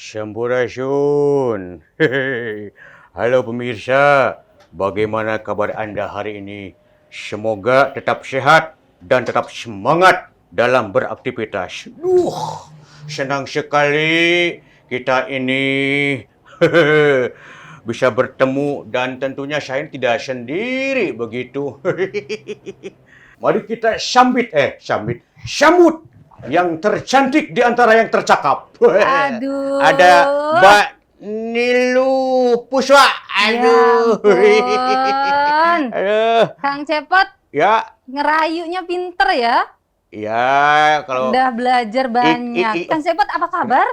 Sampurasun. Halo pemirsa, bagaimana kabar Anda hari ini? Semoga tetap sehat dan tetap semangat dalam beraktivitas. Senang sekali kita ini bisa bertemu dan tentunya saya tidak sendiri begitu. Mari kita sambut yang tercantik di antara yang tercakap. Aduh. Ada Mbak Nilu Puswa. Aduh. Ya ampun. Aduh. Kang Cepot Ya, ngerayunya pinter ya. ya kalau Udah belajar banyak. Kang Cepot apa kabar?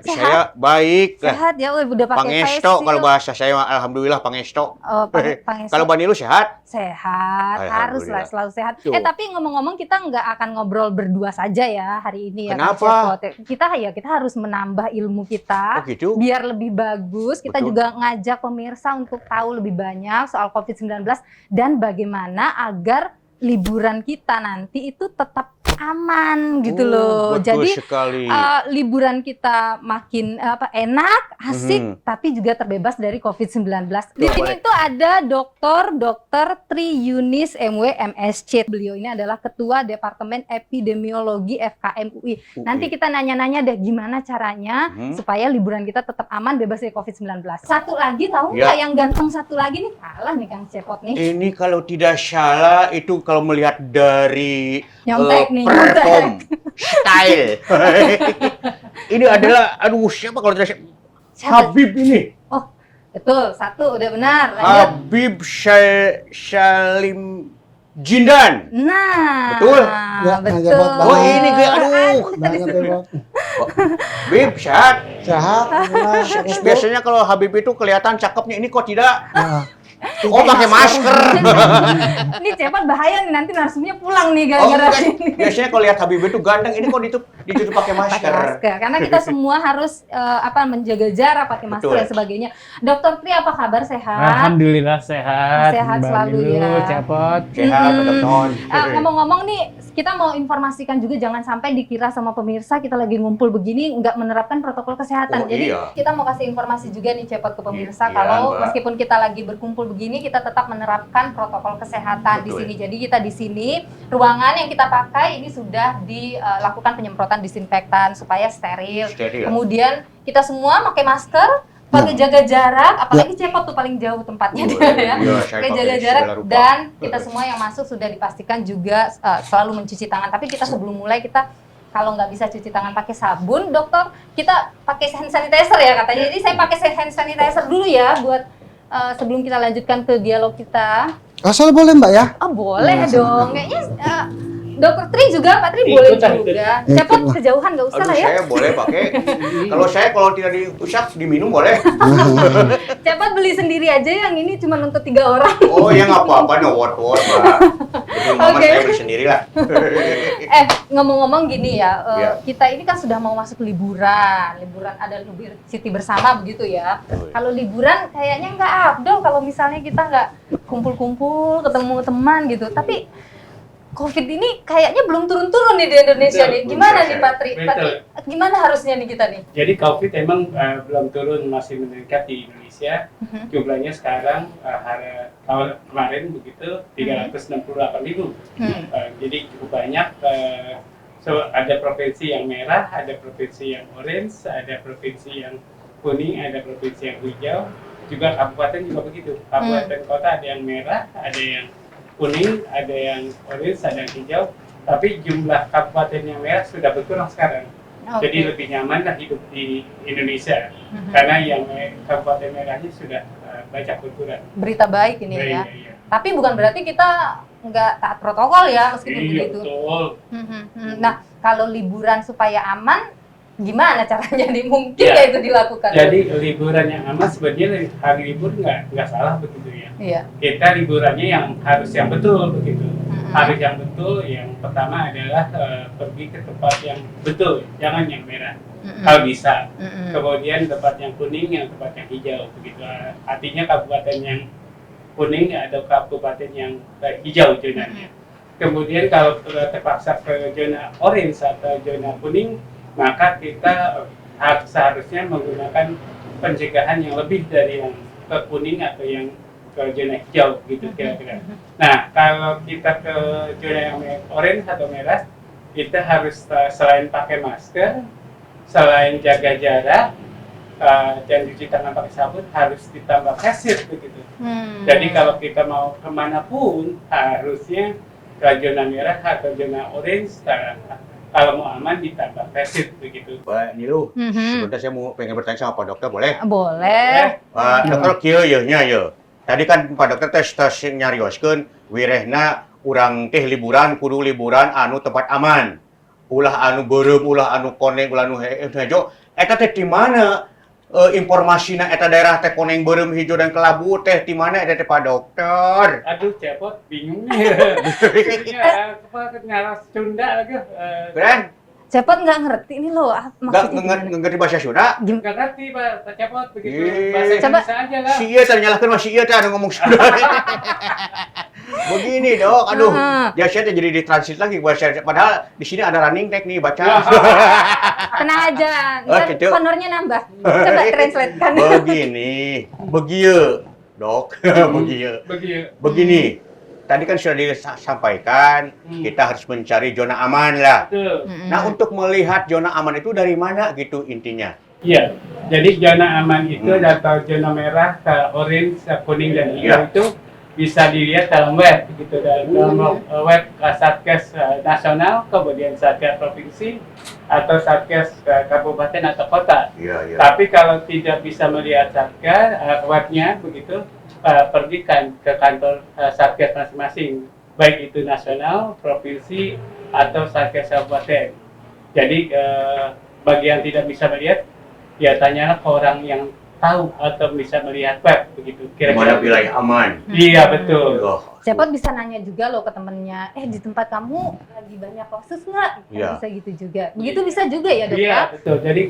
saya Sehat? baik. Sehat ya, udah pakai face Pangesto kalau shield. bahasa saya alhamdulillah Pangesto. Oh, Pangesto. Kalau Mbak Nilu sehat? Sehat, haruslah Alhamdulillah. selalu sehat. Tuh. Tapi ngomong-ngomong kita nggak akan ngobrol berdua saja ya hari ini ya Kang Kenapa? Cepot. Kita harus menambah ilmu kita Oh gitu? biar lebih bagus. Kita Betul. juga ngajak pemirsa untuk tahu lebih banyak soal COVID-19 dan bagaimana agar liburan kita nanti itu tetap aman gitu loh. Betul Jadi sekali. liburan kita makin enak, asik, tapi juga terbebas dari COVID-19. Di sini tuh ada Dr. Tri Yunis MW MSc. Beliau ini adalah Ketua Departemen Epidemiologi FKM UI. Nanti kita nanya-nanya deh gimana caranya supaya liburan kita tetap aman, bebas dari COVID-19. Satu lagi tahu nggak yang ganteng satu lagi nih? Kalah nih Kang Cepot nih. Ini kalau tidak salah itu kalau melihat dari Nyontek nih, perform style. Ini adalah siapa kalau tidak salah? Habib ini. Oh, betul. Satu udah benar. Lanjut. Habib Salim Jindan. Nah, Betul? Ya, betul. Oh, ini gue aduh. Habib sehat. Sehat. Biasanya kalau Habib itu kelihatan cakepnya, ini kok tidak? Nah, Oh, pakai masker. Ini cepat bahaya nih, nanti narsumnya pulang nih Oh, gara-gara enggak. ini. Biasanya kalau lihat Habib itu ganteng, ini kok ditutup pakai Pakai masker. masker, karena kita semua harus menjaga jarak, pakai masker Betul. dan sebagainya. Dokter Tri apa kabar, sehat? Alhamdulillah sehat. Sehat Mbak selalu Nilu, ya. Cepot. Sehat, teman-teman. Ngomong-ngomong nih, kita mau informasikan juga jangan sampai dikira sama pemirsa kita lagi ngumpul begini nggak menerapkan protokol kesehatan. Oh, Jadi iya. kita mau kasih informasi juga nih Cepot ke pemirsa Iya, kalau Mbak. meskipun kita lagi berkumpul begini kita tetap menerapkan protokol kesehatan di Betul. sini. Jadi kita di sini ruangan yang kita pakai ini sudah dilakukan penyemprotan disinfektan supaya steril. Steril. Kemudian kita semua pakai masker, pakai jaga jarak, apalagi Cepot tuh paling jauh tempatnya dia ya. Iya, saya Pakai pakai jaga jarak segala rupa. dan kita semua yang masuk sudah dipastikan juga selalu mencuci tangan. Tapi kita sebelum mulai kita kalau nggak bisa cuci tangan pakai sabun, dokter kita pakai hand sanitizer ya katanya. Jadi saya pakai hand sanitizer dulu ya buat sebelum kita lanjutkan ke dialog kita. asal boleh Mbak ya? Oh boleh dong, kayaknya Dokter Tri juga, Pak Tri boleh juga. Cepet kejauhan nggak usah Aduh, lah ya. saya boleh pakai. kalau tidak diusap, diminum boleh. Cepet beli sendiri aja yang ini cuma untuk 3 orang. Oh, ya nggak apa-apa, nyowot-nyowot, Mbak. Jadi mama Oke. saya beli sendiri lah. Ngomong-ngomong gini ya, Iya. kita ini kan sudah mau masuk liburan ada cuti bersama begitu ya. Betul. Kalau liburan kayaknya nggak afdol kalau misalnya kita nggak kumpul-kumpul, ketemu teman gitu. Tapi COVID ini kayaknya belum turun-turun nih di Indonesia Betul, nih. belum Gimana selesai. nih Pak Tri? Pak Tri, gimana harusnya nih kita nih? Jadi COVID emang belum turun, masih meningkat di Indonesia. Jumlahnya sekarang tahun kemarin begitu 368.000. Jadi cukup banyak. Ada provinsi yang merah, ada provinsi yang orange, ada provinsi yang kuning, ada provinsi yang hijau. Juga kabupaten juga begitu. Kabupaten kota ada yang merah, ada yang kuning, ada yang orange, ada yang hijau. Tapi jumlah kabupaten yang merah sudah berkurang sekarang. Oke. Jadi lebih nyaman lah hidup di Indonesia. Karena yang kabupaten merahnya sudah banyak berkurang. Berita baik ini ya. Iya. Tapi bukan berarti kita nggak taat protokol ya meskipun Iya, begitu. betul. Nah, kalau liburan supaya aman, gimana caranya nih? Mungkin Ya. nggak itu dilakukan? Jadi liburan yang aman sebenarnya hari libur nggak salah begitu ya. Iya. Kita liburannya yang harus yang betul begitu. Harus yang betul. Yang pertama adalah pergi ke tempat yang betul, jangan yang merah. Kalau bisa. Kemudian tempat yang kuning, yang tempat yang hijau begitu. Artinya kabupaten yang kuning ada kabupaten yang hijau zonanya. Kemudian kalau terpaksa ke zona orange atau zona kuning, maka kita seharusnya menggunakan pencegahan yang lebih dari yang ke kuning atau yang ke zona hijau gitu kira-kira. Nah, kalau kita ke zona yang orange atau merah, kita harus selain pakai masker, selain jaga jarak, dan cuci tangan pakai sabun, harus ditambah face shield begitu. Jadi kalau kita mau kemanapun, harusnya ke zona merah atau zona orange, kalau mau aman ditambah face shield begitu. Pak Nilu, sebentar saya mau pengen bertanya sama Pak Dokter, boleh? Boleh. Pak Dokter, kieu yeuh nya yeuh. Tadi kan Pak Dokter tes nyarioskeun wirehna urang teh liburan kudu liburan anu tempat aman. Ulah anu beureum, ulah anu koneng, ulah anu hejo. Eta teh di mana informasinya eta daerah teh koneng beureum hijau dan kelabu teh di mana eta teh Pak Dokter? Aduh, cepot bingung nih. Apa ngaras Sunda lagi? Keren? Cepot nggak ngerti ini loh maksudnya gimana? Ngerti bahasa Sunda? Nggak ngerti Pak Cepot begitu. Ih, Bahasa coba. Indonesia aja lah. Si ieu teh nyalahkeun mah si ieu teh anu ngomong Sunda. Begini dok, aduh, ya saya teh jadi ditranslate lagi bahasa padahal di sini ada running tag nih baca. Tenang aja, Oh, ntar gitu. honornya nambah. Coba translatekan. Begini, begieu, dok, begieu. Begini, tadi kan sudah disampaikan, kita harus mencari zona aman lah. Betul. Nah, untuk melihat zona aman itu dari mana gitu intinya? Iya. Jadi zona aman itu atau zona merah, orange, kuning dan hijau itu bisa dilihat dalam web gitu, dalam web Satgas nasional, kemudian Satgas provinsi atau Satgas kabupaten atau kota. Iya. Tapi kalau tidak bisa melihat Satgas webnya begitu, pergi ke kantor Satgas masing-masing, baik itu nasional, provinsi atau Satgas kabupaten. Jadi bagi yang tidak bisa melihat, ya tanyalah ke orang yang tahu atau bisa melihat web begitu. Mana wilayah aman? Iya betul. Cepot bisa nanya juga loh ke temennya, di tempat kamu lagi banyak kasus nggak? Iya. Bisa gitu juga. Begitu bisa juga ya dok? Iya betul. Jadi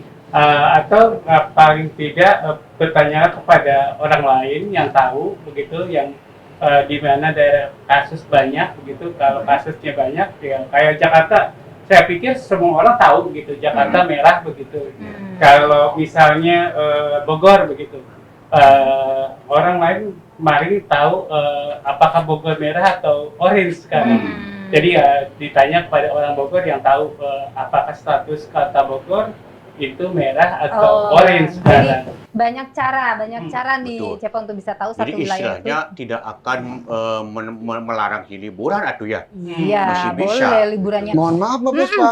atau paling tidak bertanya kepada orang lain yang tahu begitu, yang di mana daerah kasus banyak begitu. Kalau kasusnya banyak, ya kayak Jakarta, saya pikir semua orang tahu begitu, Jakarta merah begitu. Kalau misalnya Bogor begitu, orang lain kemarin tahu apakah Bogor merah atau orange sekarang. Jadi ditanya kepada orang Bogor yang tahu apakah status kota Bogor itu merah atau orange sekarang. Banyak cara nih Betul. Cepot untuk bisa tahu satu Jadi wilayah istilahnya tidak akan melarang liburan atuh ya? Iya, masih bisa. boleh liburannya. Mohon maaf Mbak Puspa,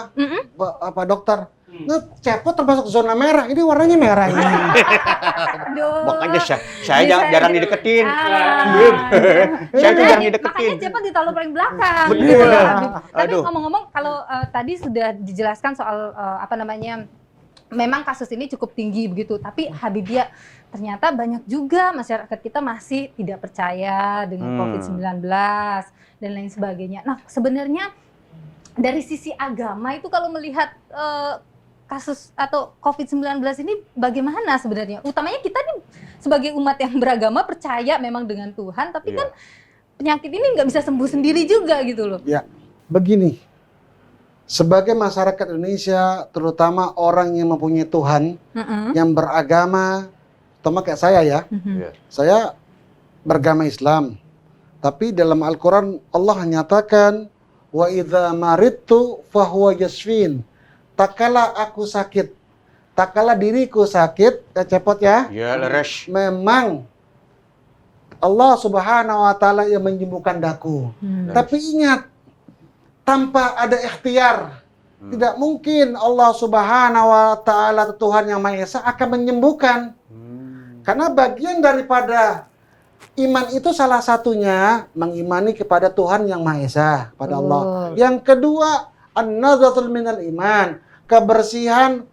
Pak Dokter. Cepot termasuk zona merah, ini warnanya merah ini. Aduh. Makanya saya Bisa jarang di- dideketin. Ah. Saya tuh jarang Makanya dideketin. Cepot ditaruh paling belakang. Betul. Gitu loh. Tapi Aduh. ngomong-ngomong, kalau tadi sudah dijelaskan soal memang kasus ini cukup tinggi begitu. Tapi Habibia, ternyata banyak juga masyarakat kita masih tidak percaya dengan COVID-19 dan lain sebagainya. Nah, sebenarnya dari sisi agama itu kalau melihat kasus atau COVID-19 ini bagaimana sebenarnya? Utamanya kita nih sebagai umat yang beragama percaya memang dengan Tuhan, tapi kan penyakit ini nggak bisa sembuh sendiri juga gitu loh. Ya, begini. Sebagai masyarakat Indonesia, terutama orang yang mempunyai Tuhan, yang beragama, terutama kayak saya ya, saya beragama Islam. Tapi dalam Al-Quran Allah menyatakan, wa idza maridtu fahuwa yashfin. Tak kala aku sakit, tak kala diriku sakit, Cepot ya. Ya, leres. Memang Allah Subhanahu wa taala yang menyembuhkan daku. Tapi ingat, tanpa ada ikhtiar, tidak mungkin Allah Subhanahu wa taala Tuhan yang Maha Esa akan menyembuhkan. Karena bagian daripada iman itu salah satunya mengimani kepada Tuhan yang Maha Esa, pada Allah. Yang kedua, an-nadzatul minal iman, kebersihan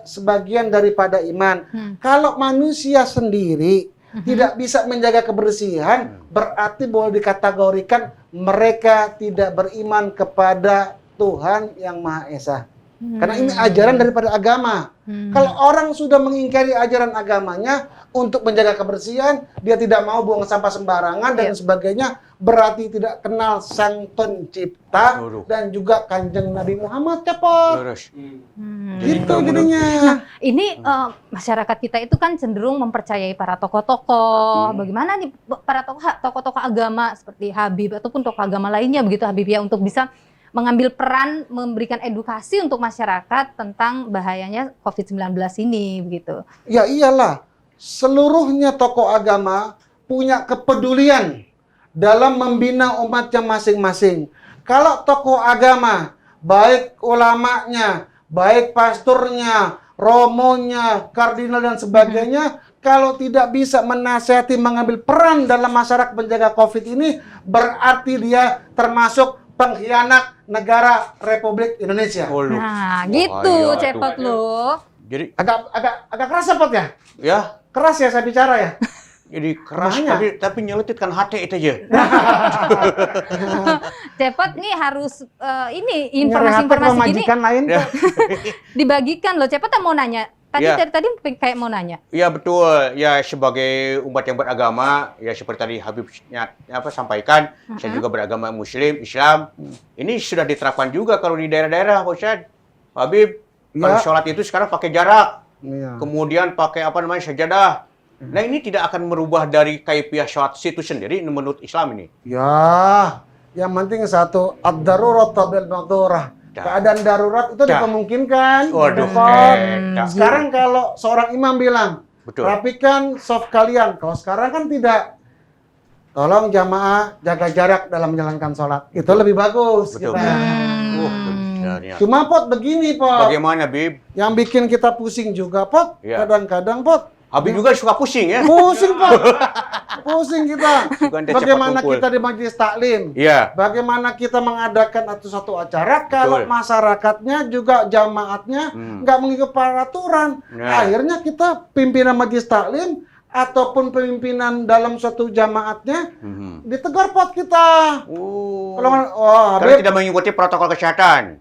sebagian daripada iman. Kalau manusia sendiri tidak bisa menjaga kebersihan, berarti boleh dikategorikan mereka tidak beriman kepada Tuhan yang Maha Esa. Karena ini ajaran daripada agama. Kalau orang sudah mengingkari ajaran agamanya untuk menjaga kebersihan, dia tidak mau buang sampah sembarangan dan sebagainya, berarti tidak kenal Sang Pencipta dan juga Kanjeng Nabi Muhammad, cepot. Gitu jadinya. Nah, ini masyarakat kita itu kan cenderung mempercayai para tokoh-tokoh. Bagaimana nih para tokoh-tokoh agama seperti Habib ataupun tokoh agama lainnya begitu Habib ya, untuk bisa mengambil peran memberikan edukasi untuk masyarakat tentang bahayanya COVID-19 ini begitu. Ya iyalah, seluruhnya tokoh agama punya kepedulian dalam membina umatnya masing-masing. Kalau tokoh agama, baik ulamanya, baik pastornya, romonya, kardinal dan sebagainya, kalau tidak bisa menasihati mengambil peran dalam masyarakat menjaga COVID ini, berarti dia termasuk pengkhianat negara Republik Indonesia. Nah, gitu cepot lo. Jadi Agak keras ya, Pot ya? ya, Keras ya saya bicara ya? jadi keras Makanya. tapi nyelititkan hati itu aja. Cepot nih harus ini Nyari hati sama informasi-informasi gini majikan lain. Ya. dibagikan loh. Cepot mau nanya. Tadi Ya. dari tadi kayak mau nanya. Ya betul, ya sebagai umat yang beragama, ya seperti tadi Habibnya sampaikan, saya juga beragama Muslim, Islam. Ini sudah diterapkan juga kalau di daerah-daerah, Pak Ustadz. Habib, kalau Ya. sholat itu sekarang pakai jarak, Iya. kemudian pakai sajadah. Nah ini tidak akan merubah dari kaifiah sholat itu sendiri menurut Islam ini. Ya, yang penting satu, ad-darurat tabil maqdurah. Keadaan darurat itu dimungkinkan. Waduh, Pot. sekarang Sekarang kalau seorang imam bilang, betul. rapikan soft kalian. Kalau sekarang kan tidak. Tolong jamaah jaga jarak dalam menjalankan sholat. Itu lebih bagus. Betul. Kita. Sebenarnya. Cuma Pot begini Pot, Bagaimana, Bib? yang bikin kita pusing juga Pot, Ya. kadang-kadang Pot, Habib juga suka pusing ya? pusing Pot, pusing kita. Bukan dia Bagaimana cepat kumpul. kita di majelis taklim, Iya. bagaimana kita mengadakan satu acara kalau Betul. masyarakatnya juga jamaatnya nggak mengikuti peraturan. Nah. Akhirnya kita pimpinan majelis taklim ataupun pimpinan dalam suatu jamaatnya ditegur Pot kita. Kalau Karena Habib, tidak mengikuti protokol kesehatan.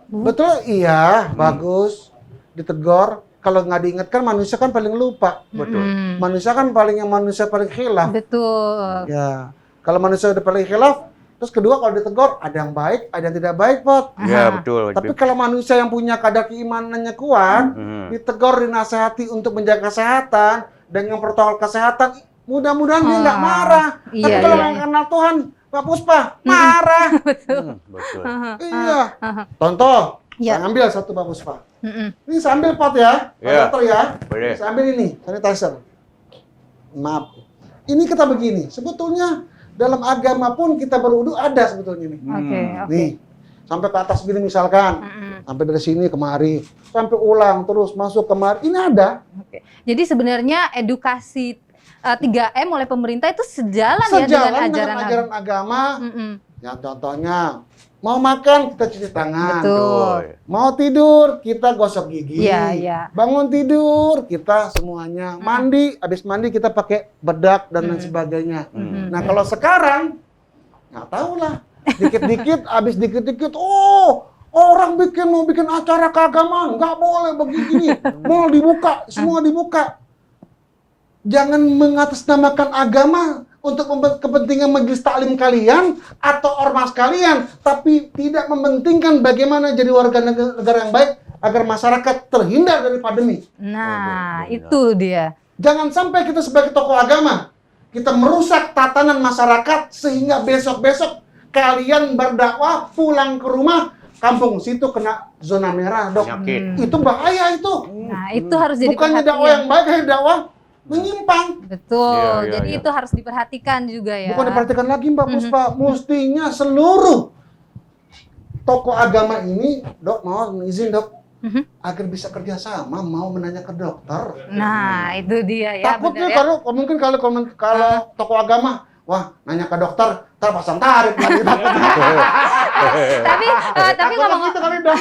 betul, iya, bagus, ditegur. Kalau nggak diingatkan, manusia kan paling lupa. Betul. Manusia kan manusia paling khilaf. Betul. Ya, kalau manusia udah paling khilaf, terus kedua kalau ditegur, ada yang baik, ada yang tidak baik, Pot. Ya, betul. Tapi kalau manusia yang punya kadar keimanannya kuat, ditegur, dinasehati untuk menjaga kesehatan dengan protokol kesehatan, mudah-mudahan dia nggak marah. Tapi Iya, kalau iya. nggak kenal Tuhan, Pak Puspa, marah. Betul. Iya. Contoh, Ya. saya ambil satu Pak Puspa. Ini saya ambil Pot ya, Pak Ya. Dokter ya. Boleh. Saya ambil ini, sanitizer. Maaf. Ini kita begini, sebetulnya dalam agama pun kita berwudu ada sebetulnya nih. Oke. Nih, sampai ke atas gini misalkan. Sampai dari sini kemari, sampai ulang terus masuk kemari. Ini ada. Oke. Jadi sebenarnya edukasi 3M oleh pemerintah itu sejalan ya dengan Sejalan ajaran dengan ajaran agama. Mm-mm. Ya contohnya, mau makan kita cuci tangan. Betul. Mau tidur kita gosok gigi. Iya, iya. Bangun tidur kita semuanya. Mandi, habis mandi kita pakai bedak dan lain sebagainya. Nah kalau sekarang nggak tahu lah. Dikit-dikit, habis dikit-dikit, orang mau bikin acara keagamaan, nggak boleh begini. Mau dibuka, semua dibuka. Jangan mengatasnamakan agama untuk kepentingan majelis taklim kalian atau ormas kalian, tapi tidak mementingkan bagaimana jadi warga negara yang baik agar masyarakat terhindar dari pandemi. Nah, benar. itu dia. Jangan sampai kita sebagai tokoh agama, kita merusak tatanan masyarakat sehingga besok-besok kalian berdakwah pulang ke rumah, kampung situ kena zona merah, Dok. Penyakit. Itu bahaya itu. Nah, itu harus jadi Bukannya dakwah yang baik, dakwah menyimpang. Betul. Iya, Jadi iya. itu harus diperhatikan juga ya. Bukan diperhatikan lagi Mbak Puspa, mestinya seluruh tokoh agama ini, Dok, mau izin Dok, agar bisa kerjasama, mau menanya ke dokter. Nah, itu dia ya. Takutnya benar ya. mungkin kalau tokoh agama, wah nanya ke dokter, ntar pasang tarif lagi. Tapi Takutnya ngomong gitu kali Dok.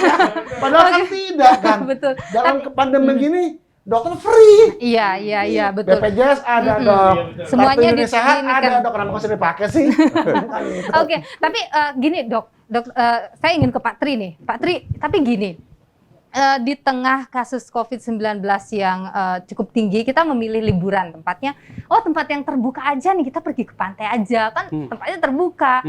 Padahal kan tidak kan. betul. Dalam pandemi begini, dokter free. Iya, betul. BPJS ada Dok. Semuanya Kartu Indonesia Sehat diinikan. ada Dok. Kenapa kok sudah dipakai sih? Oke, tapi gini Dok, saya ingin ke Pak Tri nih. Pak Tri, tapi gini, di tengah kasus COVID-19 yang cukup tinggi, kita memilih liburan tempatnya. Oh, tempat yang terbuka aja nih, kita pergi ke pantai aja kan, tempatnya terbuka,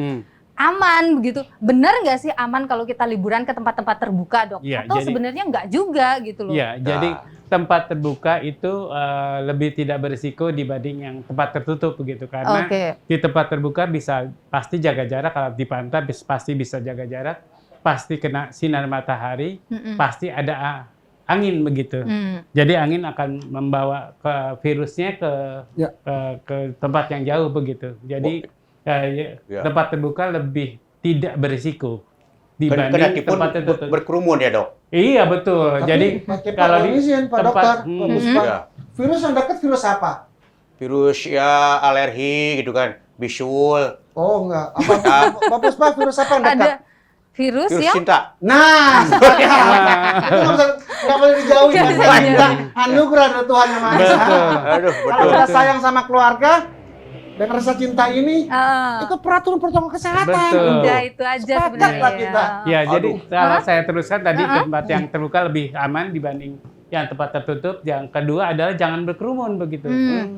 aman begitu. Benar nggak sih aman kalau kita liburan ke tempat-tempat terbuka, Dok? Ya, Atau sebenarnya nggak juga gitu loh? Ya, jadi tempat terbuka itu lebih tidak berisiko dibanding yang tempat tertutup begitu, karena di tempat terbuka pasti jaga jarak. Kalau di pantai pasti bisa jaga jarak. Pasti kena sinar matahari, pasti ada angin begitu. Jadi angin akan membawa virusnya ke tempat yang jauh begitu. Jadi tempat terbuka lebih tidak berisiko dibanding tempat tertutup. Berkerumun ya, Dok? Iya, betul. Tapi, jadi kalau di Pak Dokter, Pak Puspa, virus yang dekat virus apa? Virus ya alergi gitu kan, bisul. Oh enggak, Pak Puspa virus apa yang dekat? Ada virus yang cinta. Nah, itu nggak boleh dijauhin. Cinta, anugerah dari Tuhan yang Maha Esa. Aduh, Kalau betul. kita sayang sama keluarga dan rasa cinta ini, itu peraturan protokol kesehatan. Betul. udah itu aja Sepakat sebenarnya. lah kita. Ya, jadi kalau saya teruskan tadi tempat yang terbuka lebih aman dibanding yang tempat tertutup. Yang kedua adalah jangan berkerumun begitu.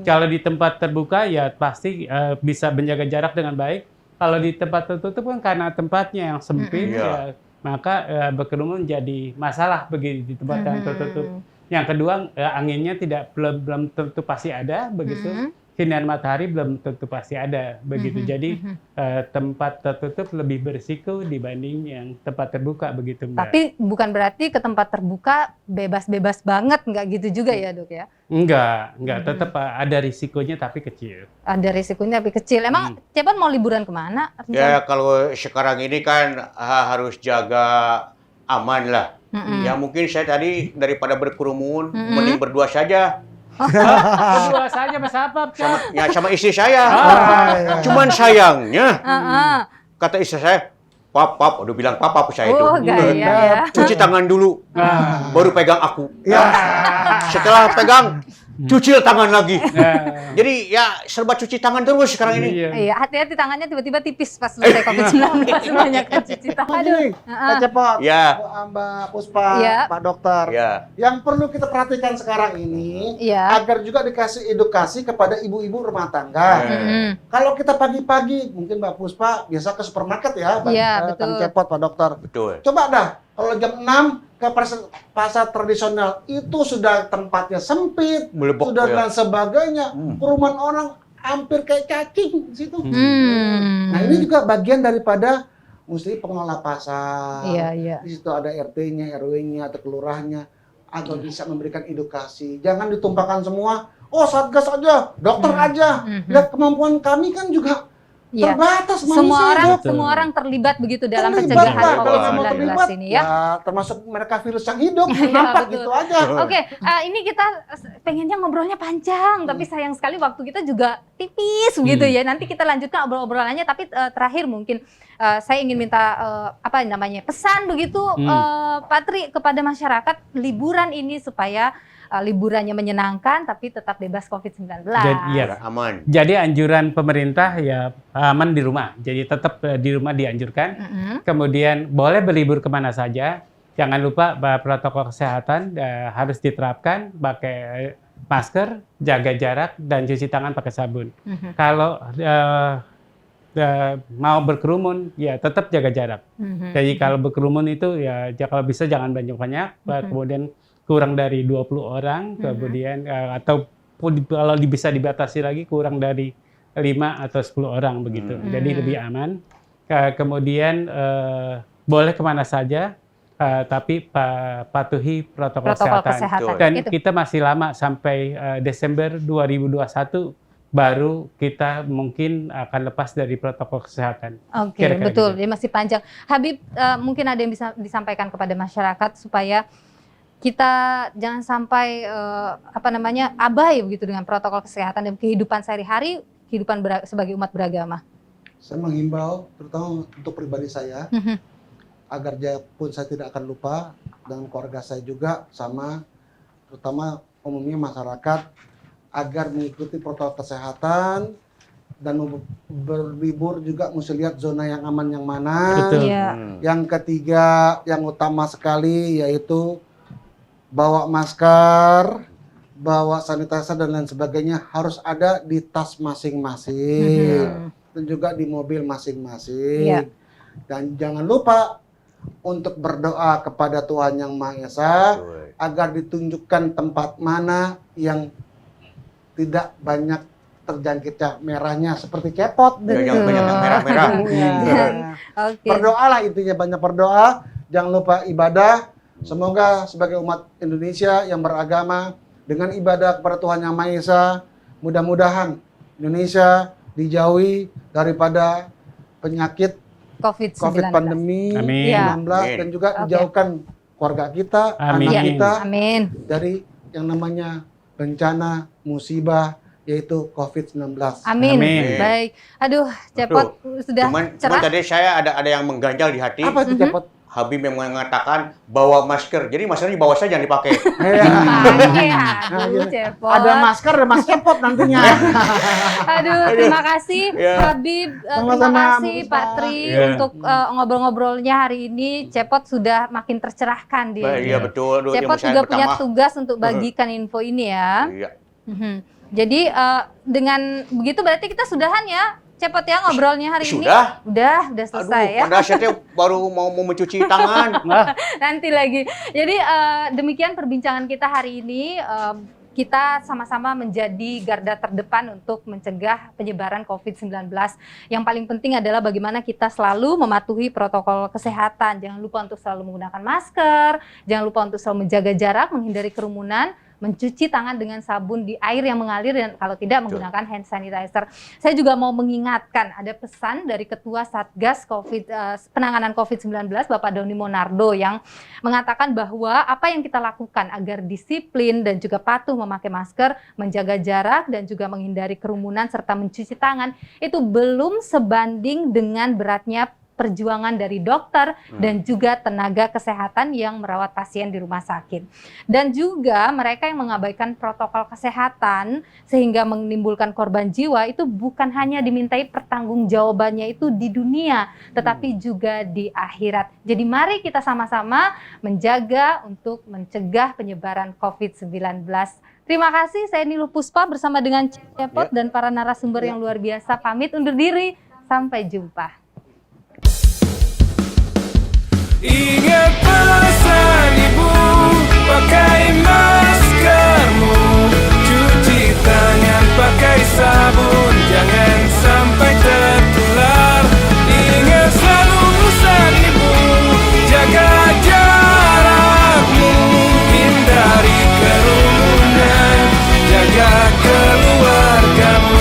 Kalau di tempat terbuka ya pasti bisa menjaga jarak dengan baik. Kalau di tempat tertutup kan karena tempatnya yang sempit, ya, maka berkerumun jadi masalah begitu di tempat yang tertutup. Yang kedua, anginnya belum tentu pasti ada begitu. Sinar matahari belum tentu pasti ada begitu. Jadi tempat tertutup lebih berisiko dibanding yang tempat terbuka begitu, Mbak. Tapi bukan berarti ke tempat terbuka bebas-bebas banget, nggak gitu juga ya, Dok ya? Enggak, tetap ada risikonya tapi kecil. Ada risikonya tapi kecil. Emang Cepot mau liburan kemana? Ya kalau sekarang ini kan harus jaga aman lah. Ya mungkin saya tadi daripada berkerumun, mending berdua saja. Berdua saja Mas apa? Sama istri saya. Cuman sayangnya, kata istri saya, Pap, udah bilang papa saya itu. Oh, gaya ya. Cuci tangan dulu, baru pegang aku. Setelah pegang, cuci tangan lagi. Jadi ya serba cuci tangan terus sekarang ini. Iya, hati-hati tangannya tiba-tiba tipis pas selesai COVID-19. Banyak cuci tangan. Begini, Pak Cepot, Ya. Mbak Puspa, Ya. Pak Dokter. Ya. Yang perlu kita perhatikan sekarang ini, Ya. agar juga dikasih edukasi kepada ibu-ibu rumah tangga. Kalau kita pagi-pagi, mungkin Mbak Puspa biasa ke supermarket ya, Iya, Kang betul. Cepot, Pak Dokter. Betul. Coba dah, kalau jam 6 ke pasar tradisional, itu sudah tempatnya sempit, Melebok, sudah ya. dan sebagainya. Kerumunan orang hampir kayak cacing di situ. Nah, ini juga bagian daripada mesti pengelola pasar. Iya. Di situ ada RT-nya, RW-nya, atau kelurahnya, agar bisa memberikan edukasi. Jangan ditumpahkan semua, oh Satgas aja, dokter aja. Lihat kemampuan kami kan juga Iya. terbatas Semua manusia. Dok. semua orang terlibat begitu dalam Terlibat pencegahan lah, kalau semua COVID-19 terlibat, ini ya. termasuk mereka virus yang hidup, Iya, nampak betul. gitu aja. Oke, ini kita pengennya ngobrolnya panjang, tapi sayang sekali waktu kita juga tipis gitu ya. Nanti kita lanjutkan obrol-obrolannya, tapi terakhir mungkin saya ingin minta pesan begitu Pak Tri kepada masyarakat liburan ini supaya liburannya menyenangkan tapi tetap bebas COVID-19. Iya. Aman. Jadi anjuran pemerintah ya aman di rumah. Jadi tetap di rumah dianjurkan. Kemudian boleh berlibur kemana saja. Jangan lupa protokol kesehatan harus diterapkan, pakai masker, jaga jarak, dan cuci tangan pakai sabun. Kalau mau berkerumun, ya tetap jaga jarak. Jadi kalau berkerumun itu ya kalau bisa jangan banyak-banyak, kemudian kurang dari 20 orang, kemudian atau kalau bisa dibatasi lagi kurang dari 5 atau 10 orang begitu. Jadi lebih aman. Kemudian boleh kemana saja, tapi patuhi protokol kesehatan. Dan kita masih lama sampai Desember 2021 baru kita mungkin akan lepas dari protokol kesehatan. Oke, betul. Dia masih panjang. Habib, mungkin ada yang bisa disampaikan kepada masyarakat supaya kita jangan sampai abai begitu dengan protokol kesehatan dan kehidupan sehari-hari, kehidupan sebagai umat beragama. Saya menghimbau, terutama untuk pribadi saya, agar pun saya tidak akan lupa, dan keluarga saya juga sama, terutama umumnya masyarakat, agar mengikuti protokol kesehatan dan berlibur juga mesti lihat zona yang aman yang mana. Betul. Iya. Yang ketiga, yang utama sekali yaitu bawa masker, bawa sanitizer dan lain sebagainya harus ada di tas masing-masing dan juga di mobil masing-masing. Iya. Dan jangan lupa untuk berdoa kepada Tuhan Yang Maha Esa agar ditunjukkan tempat mana yang tidak banyak terjangkitnya merahnya seperti cepot. Yang banyak yang merah-merah. Ya. Oke. Berdoalah intinya, banyak berdoa. Jangan lupa ibadah. Semoga sebagai umat Indonesia yang beragama dengan ibadah kepada Tuhan Yang Maha Esa, mudah-mudahan Indonesia dijauhi daripada penyakit COVID pandemi Iya. 19 dan juga Oke. dijauhkan keluarga kita, Amin. anak kita Amin. dari yang namanya bencana musibah yaitu COVID-19. Amin. Amin. Baik. Aduh, Cepot sudah Cuman cerah. tadi saya ada yang mengganjal di hati. Apa itu cepot? Habib yang mengatakan bawa masker. Jadi maskernya di bawah saja jangan dipakai. Pakai, Nah, aduh, gini. Cepot. Ada masker, ada mas cepot nantinya. Aduh, terima kasih Ya. Habib, terima Sama-sama, kasih Bu Pak Puspa. Tri Ya. untuk ngobrol-ngobrolnya hari ini. Cepot sudah makin tercerahkan dia. Iya betul. Aduh, Cepot ilmu saya juga punya bertambah. tugas untuk bagikan info ini ya. Iya. Mhm. Jadi dengan begitu berarti kita sudahan ya, Cepot ya ngobrolnya hari ini. Sudah? Udah Aduh, selesai ya. padahal saya teh baru mau mencuci tangan. Nanti lagi. Jadi demikian perbincangan kita hari ini. Kita sama-sama menjadi garda terdepan untuk mencegah penyebaran COVID-19. Yang paling penting adalah bagaimana kita selalu mematuhi protokol kesehatan. Jangan lupa untuk selalu menggunakan masker, jangan lupa untuk selalu menjaga jarak, menghindari kerumunan, mencuci tangan dengan sabun di air yang mengalir dan kalau tidak menggunakan hand sanitizer. Saya juga mau mengingatkan ada pesan dari Ketua Satgas Penanganan COVID-19 Bapak Doni Monardo yang mengatakan bahwa apa yang kita lakukan agar disiplin dan juga patuh memakai masker, menjaga jarak dan juga menghindari kerumunan serta mencuci tangan itu belum sebanding dengan beratnya perjuangan dari dokter dan juga tenaga kesehatan yang merawat pasien di rumah sakit. Dan juga mereka yang mengabaikan protokol kesehatan sehingga menimbulkan korban jiwa itu bukan hanya dimintai pertanggungjawabannya itu di dunia, tetapi juga di akhirat. Jadi mari kita sama-sama menjaga untuk mencegah penyebaran COVID-19. Terima kasih, saya Niluh Puspa bersama dengan Cepot dan para narasumber yang luar biasa. Pamit undur diri, sampai jumpa. Ingat pesan ibu, pakai maskermu, cuci tangan pakai sabun, jangan sampai tertular. Ingat selalu pesan ibu, jaga jarakmu, hindari kerumunan, jaga keluargamu.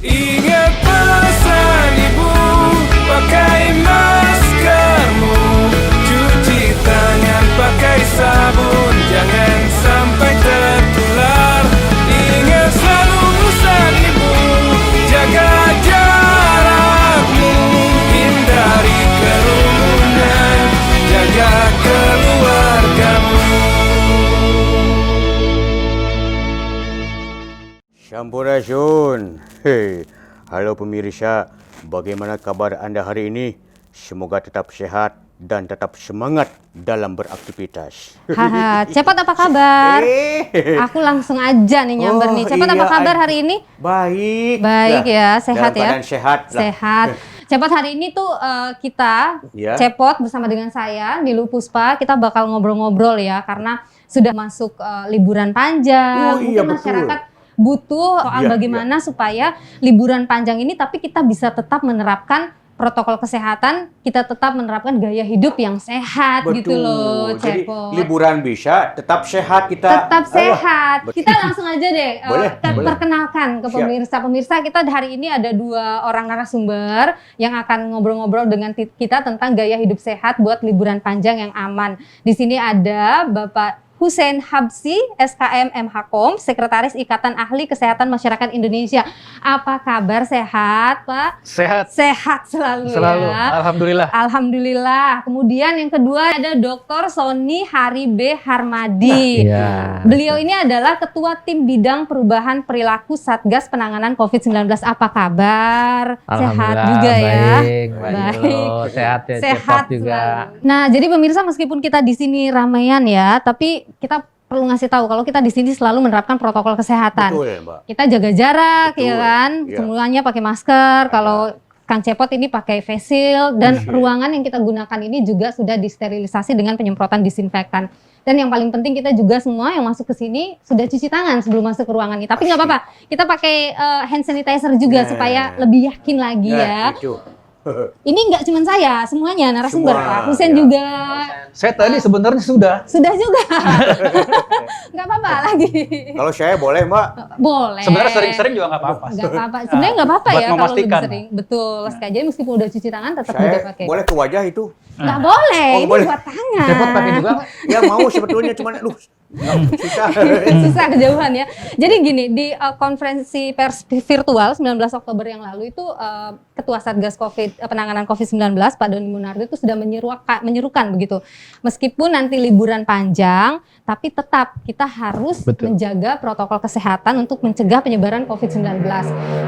Ingat pesan ibu, pakai maskermu, cuci tangan pakai sabun, jangan sampai tertular. Ingat selalu pesan ibu, jaga jarakmu, hindari kerumunan, jaga keluargamu. Sampurasun. Hei, halo pemirsa, bagaimana kabar Anda hari ini? Semoga tetap sehat dan tetap semangat dalam beraktivitas. Haha, Cepot apa kabar? Aku langsung aja nih nyamber nih. Cepot apa kabar hari ini? Baik. Baik ya, sehat dalam ya. keadaan sehat. lah. Sehat. Cepot hari ini tuh kita, Ya. Cepot bersama dengan saya, Niluh Puspa, kita bakal ngobrol-ngobrol ya karena sudah masuk liburan panjang. Oh, iya, Mungkin betul. masyarakat butuh soal Iya, bagaimana supaya liburan panjang ini tapi kita bisa tetap menerapkan protokol kesehatan, kita tetap menerapkan gaya hidup yang sehat gitu loh, Jadi Cepot. liburan bisa, tetap sehat kita. Tetap Ayo. sehat. betul. Kita langsung aja deh Boleh, boleh. perkenalkan ke Siap. pemirsa. Pemirsa, kita hari ini ada 2 orang narasumber yang akan ngobrol-ngobrol dengan kita tentang gaya hidup sehat buat liburan panjang yang aman. Di sini ada Bapak Hussein Habsyi, SKM MHKOM, Sekretaris Ikatan Ahli Kesehatan Masyarakat Indonesia. Apa kabar, sehat Pak? Sehat. Sehat selalu ya. Alhamdulillah. Alhamdulillah. Kemudian yang kedua ada Dr. Sony Hari B. Harmadi. Iya. Beliau ini adalah Ketua Tim Bidang Perubahan Perilaku Satgas Penanganan COVID-19. Apa kabar? Sehat juga ya. Baik. Sehat ya, cepat juga. Selalu. Nah, jadi pemirsa meskipun kita di sini ramaian ya, tapi kita perlu ngasih tahu kalau kita di sini selalu menerapkan protokol kesehatan. Betul ya, Mbak. Kita jaga jarak, Betul, ya kan? iya. Semuanya pakai masker. Kalau Kang Cepot ini pakai face shield dan ruangan yang kita gunakan ini juga sudah disterilisasi dengan penyemprotan disinfektan. Dan yang paling penting kita juga semua yang masuk ke sini sudah cuci tangan sebelum masuk ke ruangan ini. Tapi nggak apa-apa, kita pakai hand sanitizer juga supaya lebih yakin lagi ya. Itu. Ini nggak cuma saya, semuanya narasumber. Semua, Pak Hussein ya. juga. Saya tadi sebenarnya sudah. Sudah juga. Nggak apa-apa lagi. Kalau saya boleh, Mbak. Boleh. Sebenarnya sering-sering juga nggak apa-apa. Nggak apa-apa. Sebenarnya nggak apa-apa Buat ya kalau lebih memastikan. sering. Betul sekali. Jadi meskipun udah cuci tangan tetap Saya udah pakai. boleh ke wajah itu. Nggak boleh. Oh, Ini boleh. buat tangan. Cepot pakai juga nggak? Ya mau sebetulnya cuman aduh. Susah. Susah kejauhan ya. Jadi gini, di konferensi pers virtual 19 Oktober yang lalu itu Ketua Satgas Penanganan COVID-19 Pak Doni Munardo itu sudah menyerukan begitu. Meskipun nanti liburan panjang, tapi tetap kita harus menjaga protokol kesehatan untuk mencegah penyebaran COVID-19.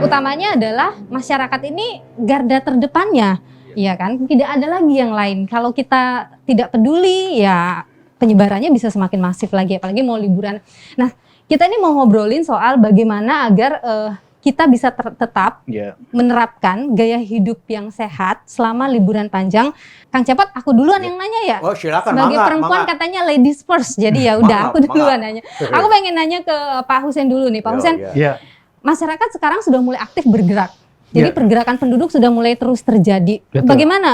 Utamanya adalah masyarakat ini garda terdepannya. Iya kan? Tidak ada lagi yang lain. Kalau kita tidak peduli ya penyebarannya bisa semakin masif lagi, apalagi mau liburan. Nah, kita ini mau ngobrolin soal bagaimana agar kita bisa tetap menerapkan gaya hidup yang sehat selama liburan panjang. Kang Cepot, aku duluan yang nanya ya. Oh, silakan. Sebagai perempuan katanya ladies first, jadi ya udah aku duluan nanya. Aku pengen nanya ke Pak Hussein dulu nih, Pak Hussein. Iya. Masyarakat sekarang sudah mulai aktif bergerak. Jadi pergerakan penduduk sudah mulai terus terjadi. Betul. Bagaimana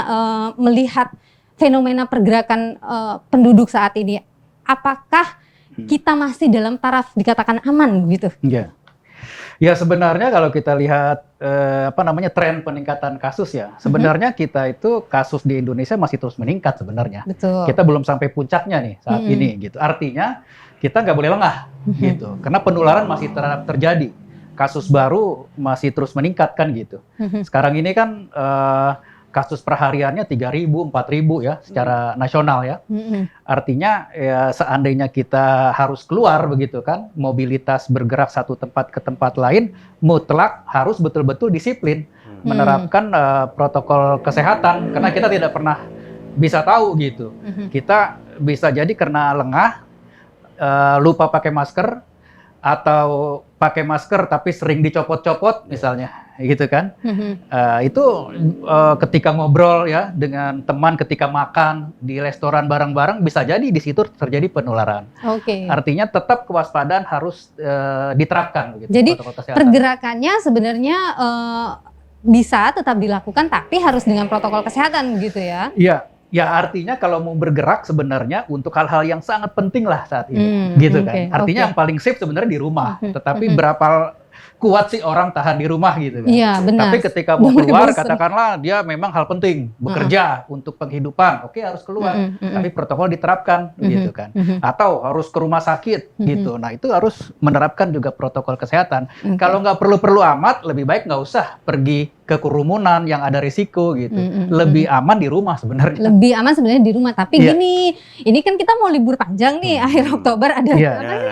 melihat fenomena pergerakan penduduk saat ini? Apakah kita masih dalam taraf dikatakan aman gitu? Iya. Ya sebenarnya kalau kita lihat tren peningkatan kasus ya, sebenarnya kita itu kasus di Indonesia masih terus meningkat sebenarnya. Betul. Kita belum sampai puncaknya nih saat ini gitu. Artinya kita nggak boleh lengah gitu, karena penularan masih terjadi. Kasus baru masih terus meningkat kan gitu. Sekarang ini kan kasus perhariannya 3.000, 4.000 ya secara nasional ya. Artinya ya seandainya kita harus keluar begitu kan, mobilitas bergerak satu tempat ke tempat lain, mutlak harus betul-betul disiplin menerapkan protokol kesehatan karena kita tidak pernah bisa tahu gitu. Kita bisa jadi karena lengah, lupa pakai masker atau pakai masker tapi sering dicopot-copot misalnya gitu kan. Itu ketika ngobrol ya dengan teman ketika makan di restoran bareng-bareng bisa jadi di situ terjadi penularan. Oke. Artinya tetap kewaspadaan harus diterapkan gitu, Jadi protokol kesehatan. pergerakannya sebenarnya bisa tetap dilakukan tapi harus dengan protokol kesehatan gitu ya. Iya. Ya artinya kalau mau bergerak sebenarnya untuk hal-hal yang sangat penting lah saat ini, gitu kan. Artinya yang paling safe sebenarnya di rumah, tetapi berapa kuat sih orang tahan di rumah gitu kan. Iya benar. Tapi ketika mau keluar katakanlah dia memang hal penting, bekerja untuk penghidupan, oke harus keluar, tapi protokol diterapkan gitu kan. Atau harus ke rumah sakit gitu, nah itu harus menerapkan juga protokol kesehatan. Kalau nggak perlu-perlu amat, lebih baik nggak usah pergi ke kerumunan yang ada risiko gitu. Lebih aman di rumah sebenarnya. Lebih aman sebenarnya di rumah. Tapi gini, ini kan kita mau libur panjang nih akhir Oktober ada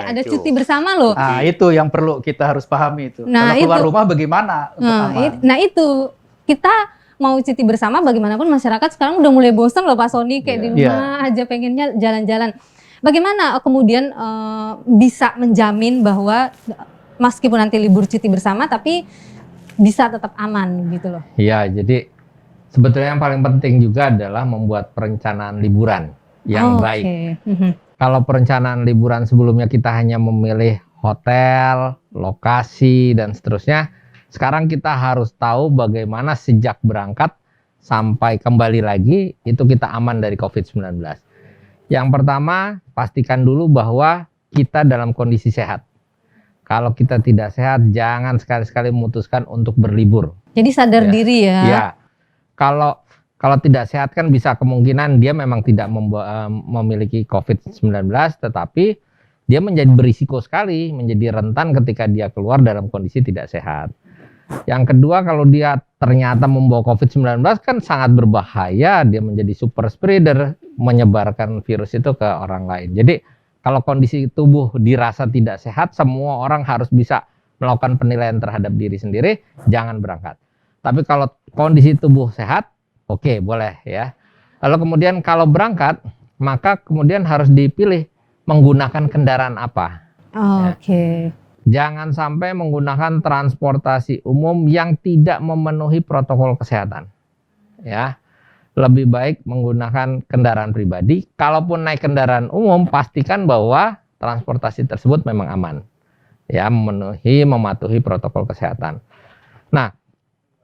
ada cuti bersama loh. Nah itu yang perlu kita harus pahami itu. Nah, kalau keluar itu. rumah bagaimana untuk aman? Nah itu kita mau cuti bersama bagaimanapun masyarakat sekarang udah mulai bosan loh Pak Sony kayak di rumah aja pengennya jalan-jalan. Bagaimana kemudian bisa menjamin bahwa meskipun nanti libur cuti bersama tapi bisa tetap aman gitu loh. Iya, jadi sebetulnya yang paling penting juga adalah membuat perencanaan liburan yang baik. Kalau perencanaan liburan sebelumnya kita hanya memilih hotel, lokasi, dan seterusnya, sekarang kita harus tahu bagaimana sejak berangkat sampai kembali lagi itu kita aman dari COVID-19. Yang pertama, pastikan dulu bahwa kita dalam kondisi sehat. Kalau kita tidak sehat, jangan sekali-sekali memutuskan untuk berlibur. Jadi sadar diri ya. Ya, kalau Kalau tidak sehat kan bisa kemungkinan dia memang tidak memiliki COVID-19, tetapi dia menjadi berisiko sekali, menjadi rentan ketika dia keluar dalam kondisi tidak sehat. Yang kedua, kalau dia ternyata membawa COVID-19 kan sangat berbahaya, dia menjadi super spreader, menyebarkan virus itu ke orang lain. Jadi kalau kondisi tubuh dirasa tidak sehat, semua orang harus bisa melakukan penilaian terhadap diri sendiri, jangan berangkat. Tapi kalau kondisi tubuh sehat, oke, boleh ya. Lalu kemudian kalau berangkat, maka kemudian harus dipilih menggunakan kendaraan apa. Oke. Jangan sampai menggunakan transportasi umum yang tidak memenuhi protokol kesehatan. Ya. Lebih baik menggunakan kendaraan pribadi. Kalaupun naik kendaraan umum, pastikan bahwa transportasi tersebut memang aman. Ya, mematuhi protokol kesehatan. Nah,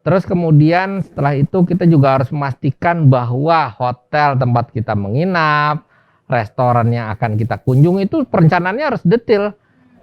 terus kemudian setelah itu kita juga harus memastikan bahwa hotel tempat kita menginap, restoran yang akan kita kunjungi itu perencanaannya harus detail.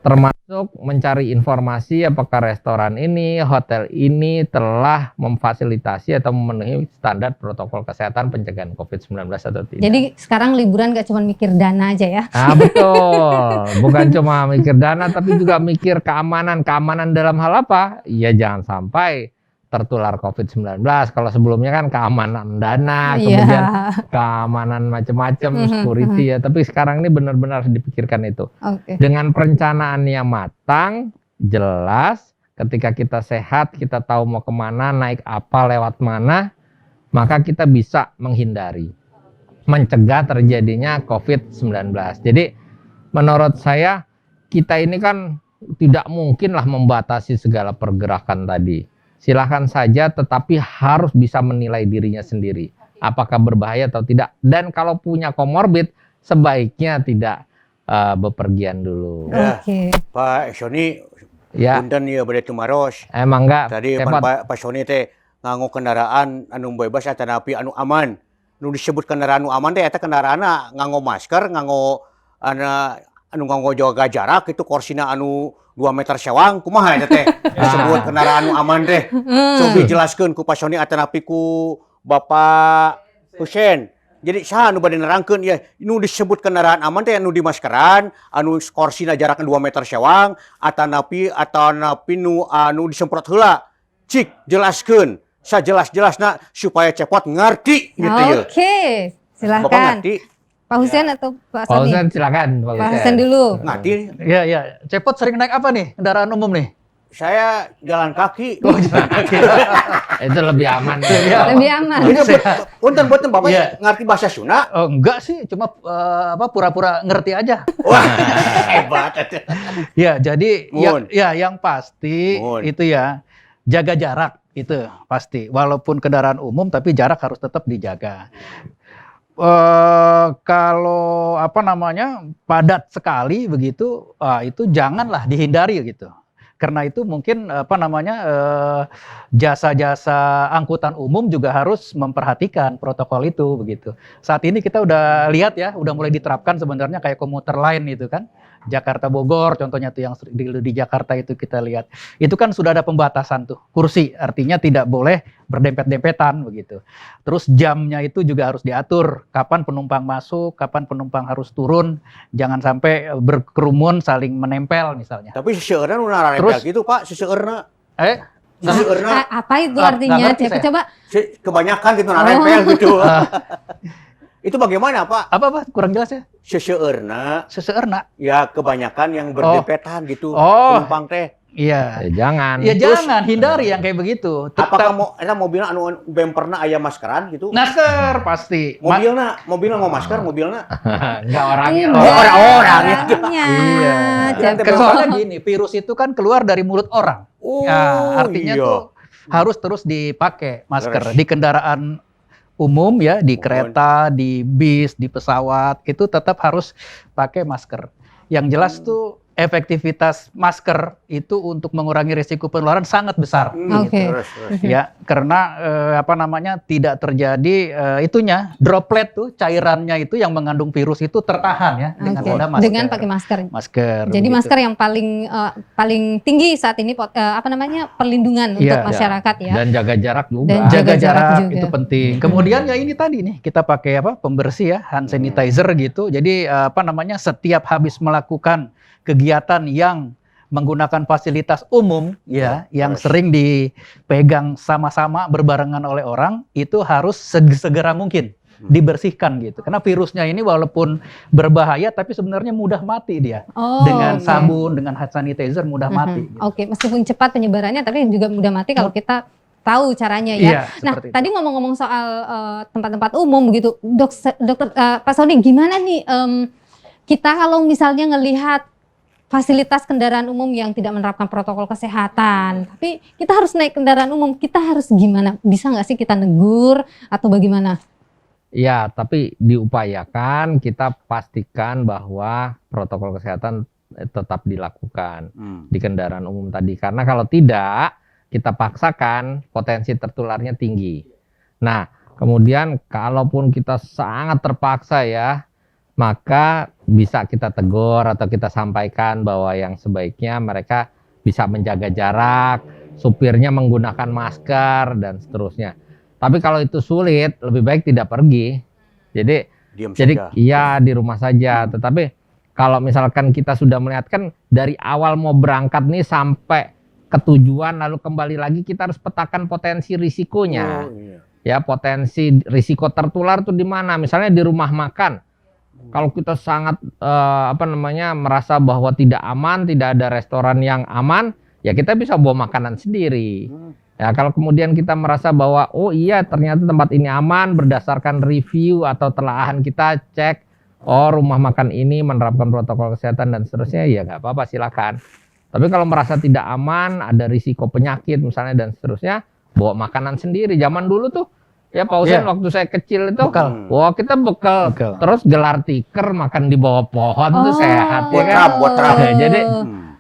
Termasuk mencari informasi apakah restoran ini, hotel ini telah memfasilitasi atau memenuhi standar protokol kesehatan pencegahan COVID-19 atau tidak. Jadi sekarang liburan gak cuma mikir dana aja ya? Ah, betul, bukan cuma mikir dana tapi juga mikir keamanan. Keamanan dalam hal apa? Ya jangan sampai tertular COVID-19. Kalau sebelumnya kan keamanan dana, kemudian keamanan macam-macam, security ya. Tapi sekarang ini benar-benar harus dipikirkan itu. Dengan perencanaan yang matang, jelas, ketika kita sehat, kita tahu mau kemana, naik apa, lewat mana, maka kita bisa menghindari, mencegah terjadinya COVID-19. Jadi menurut saya, kita ini kan tidak mungkinlah membatasi segala pergerakan tadi. Silahkan saja, tetapi harus bisa menilai dirinya sendiri. Apakah berbahaya atau tidak. Dan kalau punya komorbid, sebaiknya tidak bepergian dulu. Oke. Pak Sony, punten ya bade tumaros. Emang enggak. Tadi Pak Sony teh nganggo kendaraan anu bebas atau napi anu aman. Nu disebut kendaraan anu aman teh eta kendaraanna nganggo masker, nganggo anu nganggo jaga jarak, itu korsina anu 2 meter sewang, kumaha eta teh disebut kendaraan anu aman teh. Coba jelaskeun ku Pak Sony atanapi ku Bapak Husein. Jadi saha anu bade nerangkeun ya, nu disebut kendaraan aman teh anu dimaskeran, anu korsina jarak 2 meter sewang, atanapi nu anu disemprot heula. Cik jelaskeun sajelas-jelasna supaya cepot ngarti gitu ya. Oke, silakan. Bapak ngerti? Pak Husein atau Pak Sony? Pak Husein silakan. Pak Husein dulu. Ngerti? Iya. Cepot sering naik apa nih kendaraan umum nih? Saya jalan kaki. Oh, jalan kaki. Itu lebih aman. Lebih aman. Punten Bapak ngerti bahasa Sunda? Oh, enggak sih, cuma pura-pura ngerti aja. Wah, hebat. Ya, jadi yang pasti itu ya jaga jarak itu pasti. Walaupun kendaraan umum tapi jarak harus tetap dijaga. Kalau padat sekali begitu, itu janganlah dihindari gitu. Karena itu mungkin jasa-jasa angkutan umum juga harus memperhatikan protokol itu begitu. Saat ini kita udah lihat ya, udah mulai diterapkan sebenarnya kayak komuter lain itu kan. Jakarta Bogor contohnya tuh yang di Jakarta itu kita lihat. Itu kan sudah ada pembatasan tuh kursi, artinya tidak boleh berdempet-dempetan begitu. Terus jamnya itu juga harus diatur, kapan penumpang masuk, kapan penumpang harus turun, jangan sampai berkerumun saling menempel misalnya. Tapi seseueurna nu narempel gitu Pak, seseueurna. Seseueurna. Apa itu artinya? Coba. Kebanyakan gitu narempel gitu. Itu bagaimana Pak? Apa kurang jelas ya? Seseueurna. Ya kebanyakan yang berdempetan gitu penumpang teh. Iya. Jangan. Ya jangan, hindari yang kayak begitu. Apakah mobilnya anu bemperna aya maskeran gitu? Masker pasti. Mobilnya mau masker mobilnya? Enggak orangnya. Orang-orangnya. Iya. Soalnya gini, virus itu kan keluar dari mulut orang. Artinya tuh harus terus dipakai masker di kendaraan umum ya, di kereta, di bis, di pesawat, itu tetap harus pakai masker. Yang jelas tuh efektivitas masker itu untuk mengurangi risiko penularan sangat besar. Oke. Terus. Ya, karena tidak terjadi droplet tuh cairannya itu yang mengandung virus itu tertahan ya dengan Oke. ada masker. Dengan pakai masker. Masker. Jadi begitu. masker yang paling tinggi saat ini perlindungan untuk Iya. masyarakat ya. Dan jaga jarak juga. Dan jaga jaga jarak jarak juga. itu penting. Kemudian ya ini tadi nih kita pakai pembersih ya, hand sanitizer gitu. Jadi setiap habis melakukan kegiatan yang menggunakan fasilitas umum ya, yang sering dipegang sama-sama berbarengan oleh orang, itu harus segera mungkin dibersihkan gitu. Karena virusnya ini walaupun berbahaya tapi sebenarnya mudah mati dia. Oh, Dengan oke. sabun, dengan hand sanitizer mudah mati. gitu. Oke, meskipun cepat penyebarannya tapi juga mudah mati kalau kita tahu caranya Iya, ya. Nah, seperti itu. tadi ngomong-ngomong soal tempat-tempat umum begitu, dokter Pak Sony, gimana nih kita kalau misalnya ngelihat fasilitas kendaraan umum yang tidak menerapkan protokol kesehatan, tapi kita harus naik kendaraan umum, kita harus gimana? Bisa nggak sih kita negur atau bagaimana? Ya, tapi diupayakan kita pastikan bahwa protokol kesehatan tetap dilakukan di kendaraan umum tadi. Karena kalau tidak, kita paksakan potensi tertularnya tinggi. Nah, kemudian kalaupun kita sangat terpaksa ya, maka bisa kita tegur atau kita sampaikan bahwa yang sebaiknya mereka bisa menjaga jarak, supirnya menggunakan masker, dan seterusnya. Tapi kalau itu sulit, lebih baik tidak pergi. Jadi Diam saja. iya di rumah saja. Tetapi kalau misalkan kita sudah melihat kan dari awal mau berangkat nih sampai ke tujuan lalu kembali lagi, kita harus petakan potensi risikonya. Ya, potensi risiko tertular tuh di mana? Misalnya di rumah makan. Kalau kita sangat merasa bahwa tidak aman, tidak ada restoran yang aman, ya kita bisa bawa makanan sendiri. Ya, kalau kemudian kita merasa bahwa oh iya ternyata tempat ini aman berdasarkan review atau telaahan kita cek, oh rumah makan ini menerapkan protokol kesehatan dan seterusnya, ya nggak apa-apa silakan. Tapi kalau merasa tidak aman, ada risiko penyakit misalnya dan seterusnya, bawa makanan sendiri. Zaman dulu tuh ya Pak Husein waktu saya kecil itu, wah kita bekal, terus gelar tikar makan di bawah pohon tuh sehat ya kan. Buat rap.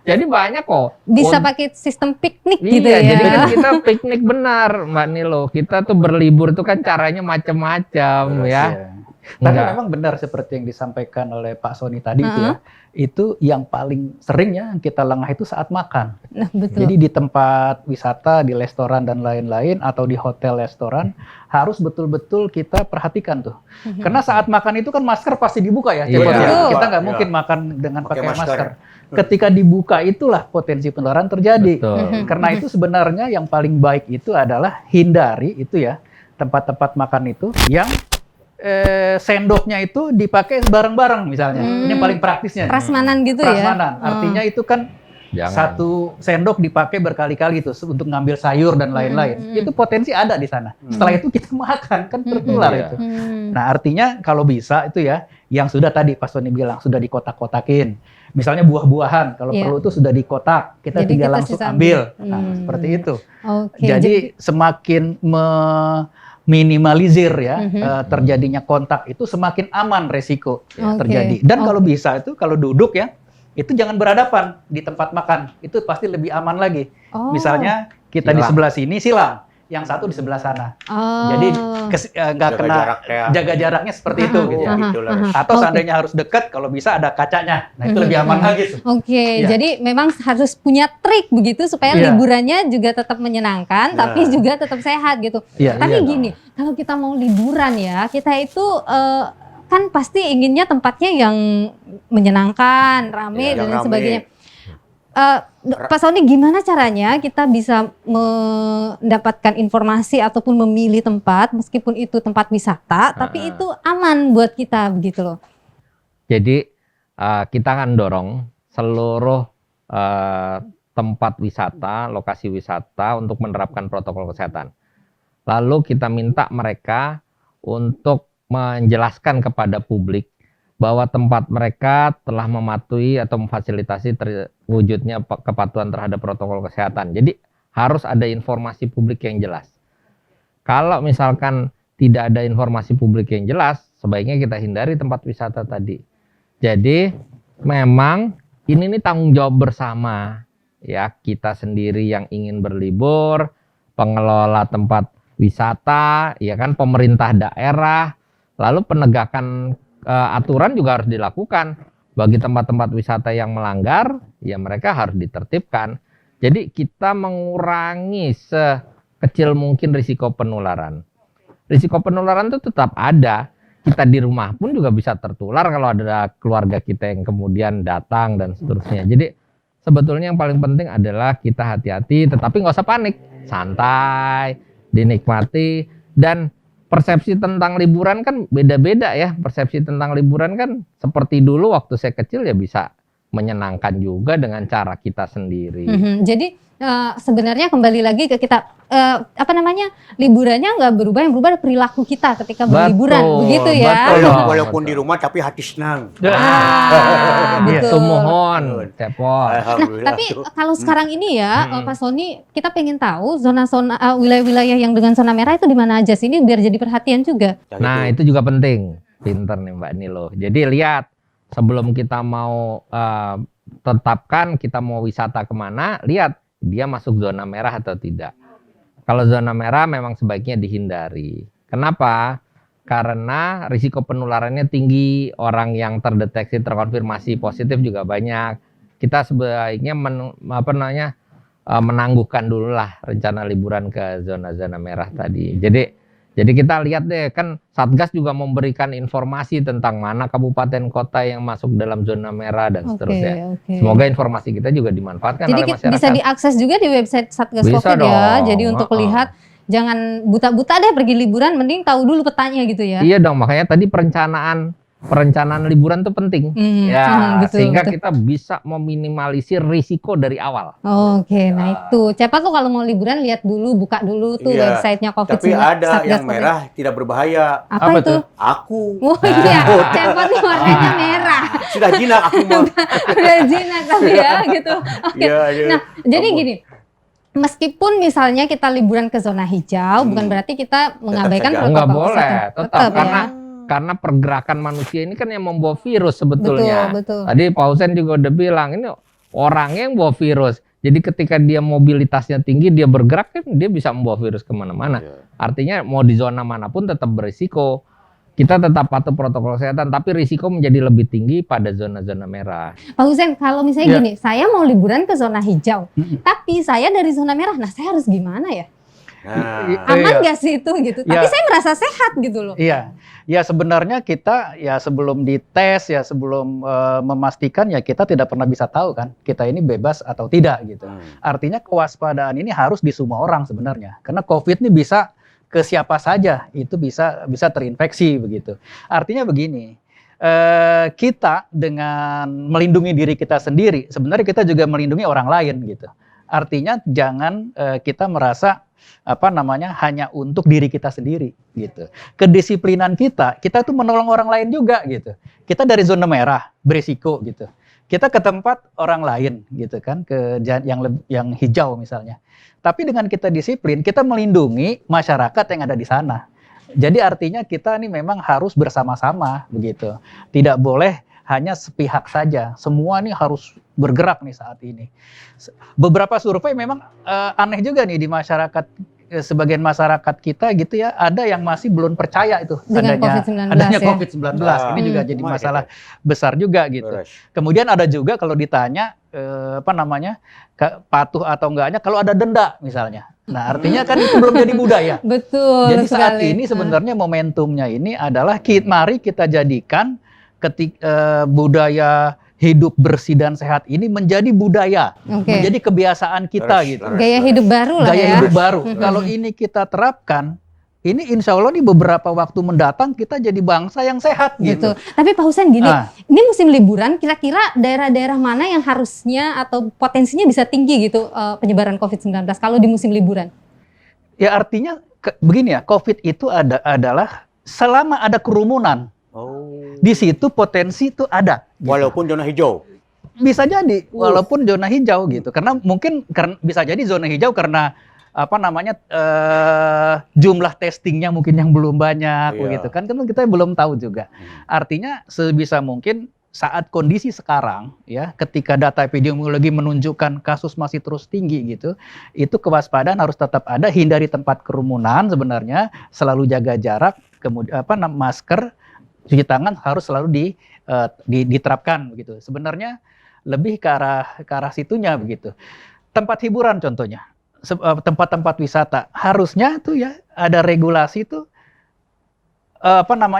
Jadi banyak kok. Bisa pakai sistem piknik Iya, gitu ya. jadi kan kita piknik benar, Mbak Nilo. Kita tuh berlibur tuh kan caranya macam-macam ya. Tapi memang benar seperti yang disampaikan oleh Pak Sony tadi itu ya. Itu yang paling sering ya kita lengah itu saat makan. Nah, betul. Jadi di tempat wisata, di restoran dan lain-lain atau di hotel restoran harus betul-betul kita perhatikan tuh. Karena saat makan itu kan masker pasti dibuka ya. Iya. Cepet ya. Betul. Kita nggak Iya. mungkin makan dengan Pakai pakai masker. masker. Ketika dibuka itulah potensi penularan terjadi. Betul. Karena itu sebenarnya yang paling baik itu adalah hindari itu ya tempat-tempat makan itu yang sendoknya itu dipakai bareng-bareng misalnya. Ini yang paling praktisnya. Prasmanan gitu ya. Prasmanan. Artinya itu kan Jangan. satu sendok dipakai berkali-kali itu untuk ngambil sayur dan lain-lain. Itu potensi ada di sana. Setelah itu kita makan kan tertular Iya. itu. Nah, artinya kalau bisa itu ya yang sudah tadi Pak Sony bilang sudah dikotak-kotakin. Misalnya buah-buahan kalau Iya. perlu itu sudah dikotak, kita Jadi tinggal kita langsung sisa ambil. ambil. Nah, seperti itu. Oke. Jadi semakin minimalisir ya terjadinya kontak itu semakin aman resiko Oke. terjadi. Dan kalau bisa itu kalau duduk ya itu jangan berhadapan di tempat makan, itu pasti lebih aman lagi. Oh. Misalnya kita di Silang. sebelah sini silang, yang satu di sebelah sana. Oh. Jadi nggak Jaga kena jarak ya. jaga jaraknya seperti itu. Gitu. Oh, itulah. Atau Oke. seandainya harus dekat, kalau bisa ada kacanya. Nah itu lebih aman lagi. Oke, Iya. jadi memang harus punya trik begitu supaya Iya. liburannya juga tetap menyenangkan, Nah. tapi juga tetap sehat gitu. Iya, Tapi iya. gini, kalau kita mau liburan ya, kita itu kan pasti inginnya tempatnya yang menyenangkan, rame Yang dan lain rame. sebagainya. Pak Sony, gimana caranya kita bisa mendapatkan informasi ataupun memilih tempat meskipun itu tempat wisata, tapi itu aman buat kita begitu loh. Jadi kita akan dorong seluruh tempat wisata, lokasi wisata untuk menerapkan protokol kesehatan. Lalu kita minta mereka untuk menjelaskan kepada publik bahwa tempat mereka telah mematuhi atau memfasilitasi terwujudnya kepatuhan terhadap protokol kesehatan. Jadi harus ada informasi publik yang jelas. Kalau misalkan tidak ada informasi publik yang jelas, sebaiknya kita hindari tempat wisata tadi. Jadi memang ini nih tanggung jawab bersama ya, kita sendiri yang ingin berlibur, pengelola tempat wisata, ya kan, pemerintah daerah, lalu penegakan aturan juga harus dilakukan. Bagi tempat-tempat wisata yang melanggar, ya mereka harus ditertibkan. Jadi kita mengurangi sekecil mungkin risiko penularan. Risiko penularan itu tetap ada. Kita di rumah pun juga bisa tertular kalau ada keluarga kita yang kemudian datang dan seterusnya. Jadi sebetulnya yang paling penting adalah kita hati-hati, tetapi nggak usah panik, santai, dinikmati. Dan persepsi tentang liburan kan beda-beda ya. Persepsi tentang liburan kan seperti dulu waktu saya kecil ya bisa menyenangkan juga dengan cara kita sendiri. Jadi sebenarnya kembali lagi ke kita liburannya nggak berubah, yang berubah adalah perilaku kita ketika berliburan, begitu ya. Walaupun di rumah tapi hati senang. Betul. Sumohon, cepol. Tapi kalau sekarang ini ya, Pak Sony, kita pengen tahu zona-zona wilayah-wilayah yang dengan zona merah itu di mana aja sih, ini biar jadi perhatian juga. Nah, itu juga penting. Pinter nih Mbak Nilo. Jadi lihat, sebelum kita mau tetapkan kita mau wisata kemana, lihat dia masuk zona merah atau tidak. Kalau zona merah memang sebaiknya dihindari. Kenapa? Karena risiko penularannya tinggi, orang yang terdeteksi terkonfirmasi positif juga banyak. Kita sebaiknya menangguhkan dulu lah rencana liburan ke zona-zona merah tadi. Jadi kita lihat deh, kan Satgas juga memberikan informasi tentang mana kabupaten kota yang masuk dalam zona merah dan seterusnya. Semoga informasi kita juga dimanfaatkan oleh masyarakat. Bisa diakses juga di website Satgas Covid ya. Jadi untuk lihat, jangan buta-buta deh pergi liburan, mending tahu dulu petanya gitu ya. Iya dong, makanya tadi perencanaan liburan itu penting. Betul, sehingga betul. kita bisa meminimalisir risiko dari awal. Oke, nah itu. Cepat tuh kalau mau liburan lihat dulu, buka dulu tuh websitenya COVID-19. Tapi ada yang Satgas merah tidak berbahaya. Apa itu? Aku. Oh iya, cepat nih warnanya merah. Sudah jinak aku mah. Udah jinak tapi ya gitu. Oke. Iya, iya. Nah, jadi gini. Meskipun misalnya kita liburan ke zona hijau, bukan berarti kita mengabaikan saja. protokol Nggak boleh, kesehatan. tetap ya. karena pergerakan manusia ini kan yang membawa virus sebetulnya. Betul. Tadi Pak Husen juga udah bilang, ini orangnya yang bawa virus. Jadi ketika dia mobilitasnya tinggi, dia bergerak kan dia bisa membawa virus kemana-mana. Artinya mau di zona manapun tetap berisiko. Kita tetap patuh protokol kesehatan, tapi risiko menjadi lebih tinggi pada zona-zona merah. Pak Husen, kalau misalnya gini, saya mau liburan ke zona hijau, tapi saya dari zona merah, nah saya harus gimana ya? Aman nggak sih itu gitu? Tapi saya merasa sehat gitu loh. Iya, ya sebenarnya kita ya sebelum dites ya sebelum memastikan ya kita tidak pernah bisa tahu kan kita ini bebas atau tidak gitu. Artinya kewaspadaan ini harus di semua orang sebenarnya karena COVID ini bisa ke siapa saja itu bisa terinfeksi begitu. Artinya begini. Kita dengan melindungi diri kita sendiri sebenarnya kita juga melindungi orang lain gitu. Artinya jangan kita merasa hanya untuk diri kita sendiri gitu. Kedisiplinan kita tuh menolong orang lain juga gitu. Kita dari zona merah berisiko gitu. Kita ke tempat orang lain gitu kan, ke yang hijau misalnya. Tapi dengan kita disiplin, kita melindungi masyarakat yang ada di sana. Jadi artinya kita nih memang harus bersama-sama begitu. Tidak boleh hanya sepihak saja. Semua nih harus bergerak nih saat ini. Beberapa survei memang aneh juga nih di masyarakat, sebagian masyarakat kita gitu ya, ada yang masih belum percaya itu dengan adanya ya? COVID-19. Ini juga jadi masalah besar juga gitu. Kemudian ada juga kalau ditanya patuh atau enggaknya kalau ada denda misalnya. Nah, artinya kan itu belum jadi budaya. Betul. Jadi saat ini sebenarnya momentumnya ini adalah mari kita jadikan budaya hidup bersih dan sehat ini menjadi budaya, menjadi kebiasaan kita gitu. Gaya hidup baru lah Gaya ya. hidup baru. Kalau ini kita terapkan, ini insya Allah nih beberapa waktu mendatang kita jadi bangsa yang sehat gitu. Tapi Pak Husen gini, ini musim liburan, kira-kira daerah-daerah mana yang harusnya atau potensinya bisa tinggi gitu penyebaran COVID-19 kalau di musim liburan? Ya artinya begini ya, COVID itu adalah selama ada kerumunan. Di situ potensi itu ada. Gitu. Walaupun zona hijau. Bisa jadi, walaupun zona hijau gitu. Karena mungkin bisa jadi zona hijau karena jumlah testingnya mungkin yang belum banyak begitu kan kita belum tahu juga. Artinya sebisa mungkin saat kondisi sekarang ya, ketika data epidemiologi menunjukkan kasus masih terus tinggi gitu, itu kewaspadaan harus tetap ada, hindari tempat kerumunan sebenarnya, selalu jaga jarak, kemudian masker, cuci tangan harus selalu diterapkan begitu. Sebenarnya lebih ke arah situnya begitu. Tempat hiburan contohnya, tempat-tempat wisata harusnya tuh ya ada regulasi tuh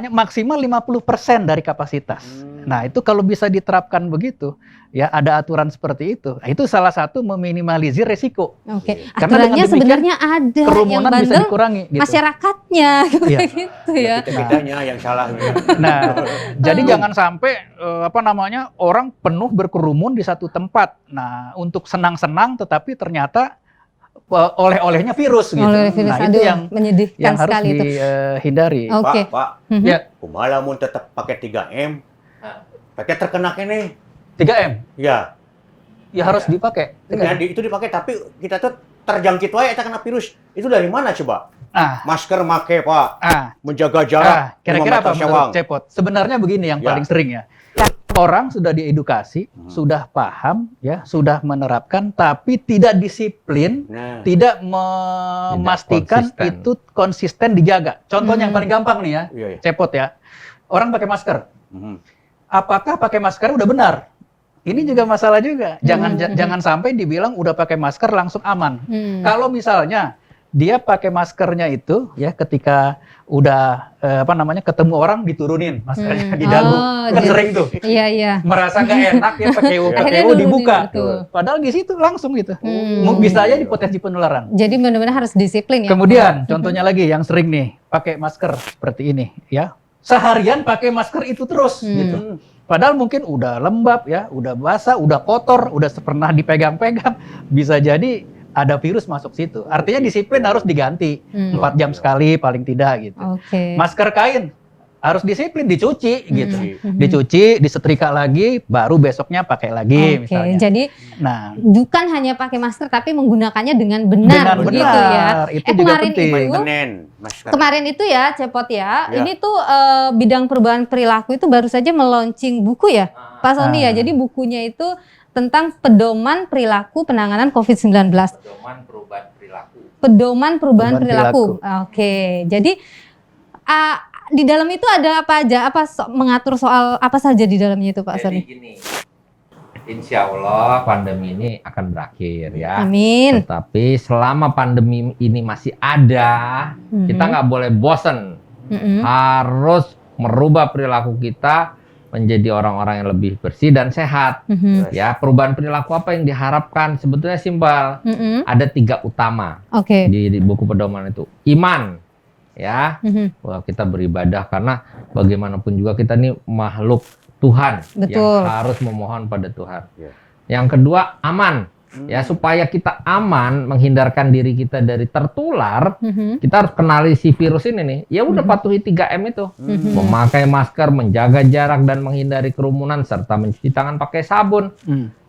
maksimal 50% dari kapasitas. Nah, itu kalau bisa diterapkan begitu, ya ada aturan seperti itu. Nah, itu salah satu meminimalisir resiko. Oke, Karena aturannya sebenarnya ada, yang kerumunan bisa bandel dikurangi gitu. masyarakatnya Iya. gitu ya. Kita-kitanya yang salah. Nah, jadi jangan sampai orang penuh berkerumun di satu tempat. Nah, untuk senang-senang tetapi ternyata oleh-olehnya virus gitu. Oleh virus, Nah, itu aduh, yang menyedihkan harus sekali itu. dihindari. Oke. Pak, Mhm. Ya, kumaha mun tetap pakai 3M. Pakai terkena kene. 3M. Ya, Ya harus dipakai. itu dipakai tapi kita tuh terjangkit wae eta kena virus. Itu dari mana coba? Masker make, Pak. Menjaga jarak. Kira-kira 5 apa meter menurut sewang. Cepot? Sebenarnya begini yang Ya. paling sering ya. Orang sudah diedukasi, sudah paham, ya, sudah menerapkan, tapi tidak disiplin, Nah, tidak memastikan konsisten. itu konsisten dijaga. Contohnya yang paling gampang nih ya, iya, iya. Cepot ya. Orang pakai masker. Mhm. Apakah pakai masker udah benar? Ini juga masalah juga. Jangan sampai dibilang udah pakai masker langsung aman. Kalau misalnya dia pakai maskernya itu ya ketika udah ketemu orang diturunin maskernya di dagu. Kan jadi- sering tuh. Iya, iya. Merasa nggak enak ya pakai Akhirnya PKU dibuka. betul. Padahal di situ langsung gitu. Hmm. Bisa aja di potensi penularan. Jadi benar-benar harus disiplin ya. Kemudian contohnya lagi yang sering nih pakai masker seperti ini ya. Seharian pakai masker itu terus gitu. Padahal mungkin udah lembab ya, udah basah, udah kotor, udah pernah dipegang-pegang, bisa jadi ada virus masuk situ. Artinya disiplin harus diganti 4 jam sekali paling tidak gitu. Oke. Masker kain harus disiplin dicuci gitu. Mhm. Dicuci, disetrika lagi, baru besoknya pakai lagi Oke, misalnya. jadi Nah, bukan hanya pakai masker tapi menggunakannya dengan benar dengan begitu benar ya. itu juga kemarin penting. itu Maintenance masker. Kemarin itu ya, Cepot ya, Ya. ini tuh bidang perubahan perilaku itu baru saja meluncing buku ya, Pak Sony ya. Jadi bukunya itu tentang pedoman perilaku penanganan COVID-19. Pedoman perubahan perilaku. Pedoman perubahan Perubahan perilaku. Oke, jadi di dalam itu ada apa aja? Mengatur soal apa saja di dalamnya itu, Pak Jadi Sony? gini, insya Allah pandemi ini akan berakhir ya. Amin. Tetapi selama pandemi ini masih ada, kita nggak boleh bosen. Mhm. Harus merubah perilaku kita menjadi orang-orang yang lebih bersih dan sehat. Mhm. Ya, perubahan perilaku apa yang diharapkan? Sebetulnya simpel. Mhm. Ada 3 utama Oke. di buku pedoman itu. Iman, ya. Mhm. Wah, kita beribadah karena bagaimanapun juga kita ini makhluk Tuhan Betul. yang harus memohon pada Tuhan. Ya. Yang kedua, aman. Ya, supaya kita aman menghindarkan diri kita dari tertular, Mhm. kita harus kenali si virus ini nih. Ya udah patuhi 3M itu. Mhm. Memakai masker, menjaga jarak dan menghindari kerumunan serta mencuci tangan pakai sabun.